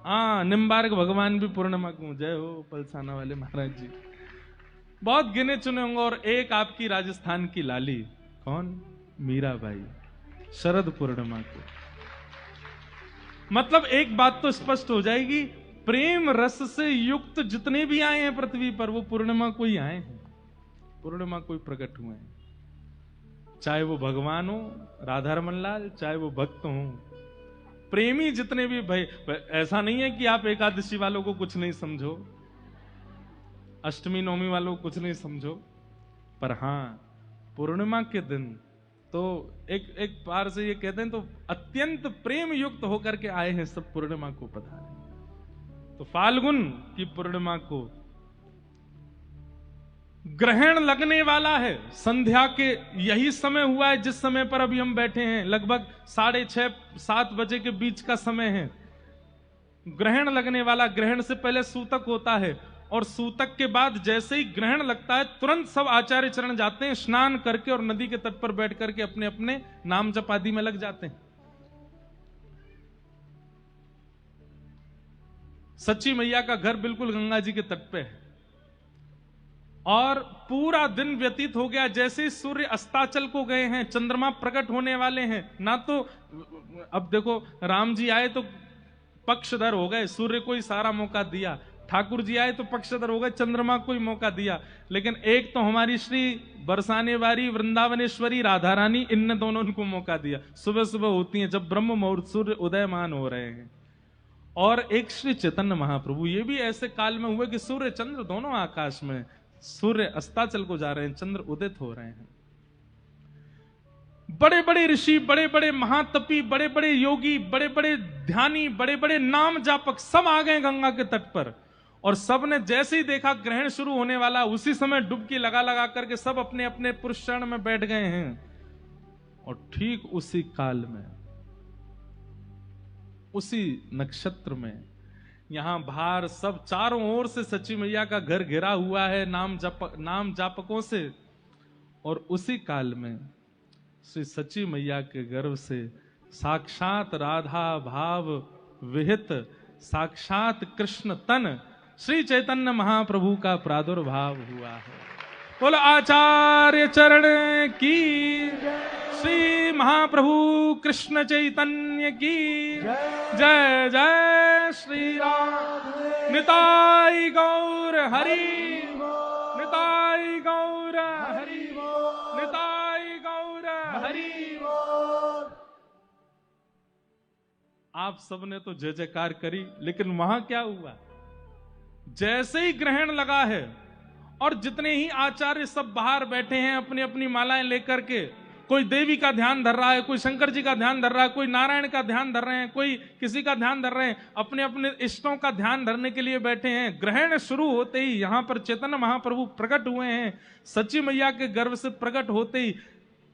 हाँ निम्बार्क भगवान भी पूर्णिमा को, जय हो पलसाना वाले महाराज जी। बहुत गिने चुने होंगे। और एक आपकी राजस्थान की लाली, कौन, मीराबाई, शरद पूर्णिमा को। मतलब एक बात तो स्पष्ट हो जाएगी, प्रेम रस से युक्त जितने भी आए हैं पृथ्वी पर वो पूर्णिमा को ही आए हैं, पूर्णिमा को ही प्रकट हुए हैं। चाहे वो भगवान हो राधा रमन लाल, चाहे वो भक्त हो, प्रेमी जितने भी भाई। ऐसा नहीं है कि आप एकादशी वालों को कुछ नहीं समझो, अष्टमी नवमी वालों को कुछ नहीं समझो, पर हां पूर्णिमा के दिन तो एक बार से ये कहते हैं तो अत्यंत प्रेम युक्त होकर के आए हैं, सब पूर्णिमा को पधारे। तो फाल्गुन की पूर्णिमा को ग्रहण लगने वाला है। संध्या के यही समय हुआ है जिस समय पर अभी हम बैठे हैं, लगभग 6:30-7 बजे के बीच का समय है। ग्रहण लगने वाला, ग्रहण से पहले सूतक होता है और सूतक के बाद जैसे ही ग्रहण लगता है तुरंत सब आचार्य चरण जाते हैं, स्नान करके और नदी के तट पर बैठ करके अपने अपने नाम जप आदि में लग जाते हैं। सच्ची मैया का घर बिल्कुल गंगा जी के तट पे है और पूरा दिन व्यतीत हो गया। जैसे ही सूर्य अस्ताचल को गए हैं, चंद्रमा प्रकट होने वाले हैं, ना तो अब देखो राम जी आए तो पक्षधर हो गए, सूर्य को ही सारा मौका दिया, ठाकुर जी आए तो पक्षधर हो गए, चंद्रमा को ही मौका दिया, लेकिन एक तो हमारी श्री बरसाने वाली वृंदावनेश्वरी राधा रानी, इनने दोनों उनको मौका दिया। सुबह सुबह होती हैं जब ब्रह्म मुहूर्त सूर्य उदयमान हो रहे हैं। और एक श्री चैतन्य महाप्रभु, ये भी ऐसे काल में हुए कि सूर्य चंद्र दोनों आकाश में, सूर्य अस्ताचल को जा रहे हैं, चंद्र उदित हो रहे हैं। बड़े बड़े ऋषि, बड़े बड़े महातपी, बड़े बड़े योगी, बड़े बड़े ध्यानी, बड़े बड़े नाम जापक सब आ गए गंगा के तट पर। और सब ने जैसे ही देखा ग्रहण शुरू होने वाला, उसी समय डुबकी लगा लगा करके सब अपने अपने पुरुष चरण में बैठ गए हैं। और ठीक उसी काल में, उसी नक्षत्र में, यहां बाहर सब चारों ओर से सच्ची मैया का घर घिरा हुआ है नाम जापकों से। और उसी काल में श्री सच्ची मैया के गर्भ से साक्षात राधा भाव विहित साक्षात कृष्ण तन श्री चैतन्य महाप्रभु का प्रादुर्भाव हुआ है। बोलो आचार्य चरण की, श्री महाप्रभु कृष्ण चैतन्य की जय जय श्री राम। निताई गौर हरि, निताई गौर हरि, निताई गौर हरि। आप सबने तो जय जयकार करी, लेकिन वहां क्या हुआ? जैसे ही ग्रहण लगा है और जितने ही आचार्य सब बाहर बैठे हैं अपनी अपनी मालाएं लेकर के, कोई देवी का ध्यान धर रहा है, कोई शंकर जी का ध्यान धर रहा है, कोई नारायण का ध्यान धर रहे हैं, कोई किसी का ध्यान धर रहे हैं, अपने अपने इष्टों का ध्यान धरने के लिए बैठे हैं। ग्रहण शुरू होते ही यहां पर चैतन्य महाप्रभु प्रकट हुए हैं। सच्ची मैया के गर्भ से प्रकट होते ही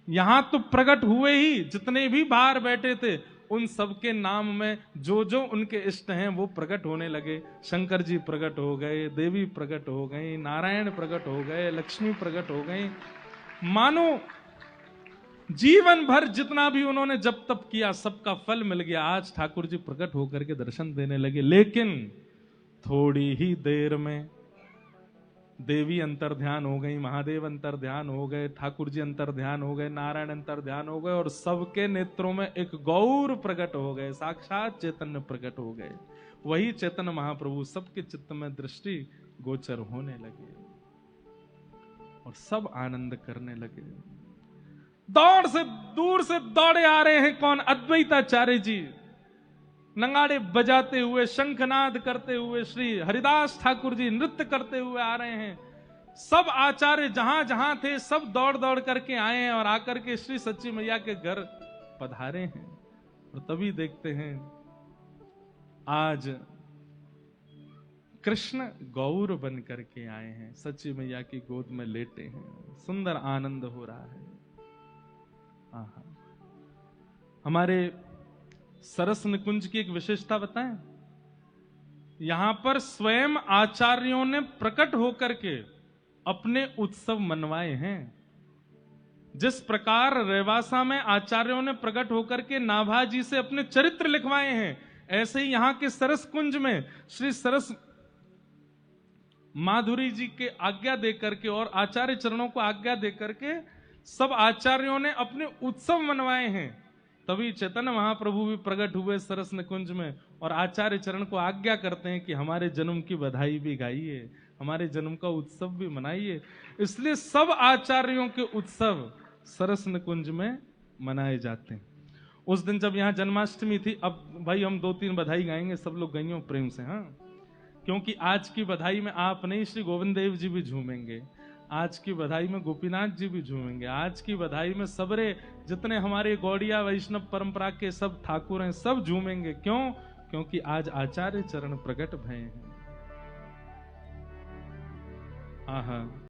यहां तो प्रकट हुए ही, जितने भी बाहर बैठे थे उन सबके नाम में जो जो उनके इष्ट हैं वो प्रकट होने लगे। शंकर जी प्रकट हो गए, देवी प्रकट हो गई, नारायण प्रकट हो गए, लक्ष्मी प्रकट हो गई। मानो जीवन भर जितना भी उन्होंने जप तप किया सबका फल मिल गया। आज ठाकुर जी प्रकट होकर के दर्शन देने लगे। लेकिन थोड़ी ही देर में देवी अंतर ध्यान हो गई, महादेव अंतर ध्यान हो गए, ठाकुर जी अंतर ध्यान हो गए, नारायण अंतर ध्यान हो गए और सबके नेत्रों में एक गौर प्रकट हो गए, साक्षात चैतन्य प्रकट हो गए। वही चैतन्य महाप्रभु सबके चित्त में दृष्टि गोचर होने लगे और सब आनंद करने लगे। दौड़ से दूर से दौड़े आ रहे हैं कौन? अद्वैताचार्य जी नगाड़े बजाते हुए, शंखनाद करते हुए, श्री हरिदास ठाकुर जी नृत्य करते हुए आ रहे हैं। सब आचार्य जहां जहां थे सब दौड़ दौड़ करके आए हैं और आकर के श्री सच्ची मैया के घर पधारे हैं। और तभी देखते हैं आज कृष्ण गौर बन करके आए हैं, सच्ची मैया की गोद में लेटे हैं, सुंदर आनंद हो रहा है। आहा। हमारे सरस निकुंज की एक विशेषता बताएं। यहां पर स्वयं आचार्यों ने प्रकट होकर के अपने उत्सव मनवाए हैं। जिस प्रकार रेवासा में आचार्यों ने प्रकट होकर के नाभा जी से अपने चरित्र लिखवाए हैं, ऐसे ही यहां के सरस कुंज में श्री सरस माधुरी जी के आज्ञा देकर के और आचार्य चरणों को आज्ञा देकर के सब आचार्यों ने अपने उत्सव मनवाए हैं। तभी चैतन्य महाप्रभु भी प्रकट हुए सरस निकुंज में और आचार्य चरण को आज्ञा करते हैं कि हमारे जन्म की बधाई भी गाइए, हमारे जन्म का उत्सव भी मनाइए। इसलिए सब आचार्यों के उत्सव सरस निकुंज में मनाए जाते हैं। उस दिन जब यहाँ जन्माष्टमी थी, अब भाई हम 2-3 बधाई गाएंगे, सब लोग गाइयों प्रेम से, हाँ, क्योंकि आज की बधाई में आप नहीं श्री गोविंद देव जी भी झूमेंगे, आज की बधाई में गोपीनाथ जी भी झूमेंगे, आज की बधाई में सबरे जितने हमारे गौड़िया वैष्णव परंपरा के सब ठाकुर हैं सब झूमेंगे। क्यों? क्योंकि आज आचार्य चरण प्रकट भय हैं। आहा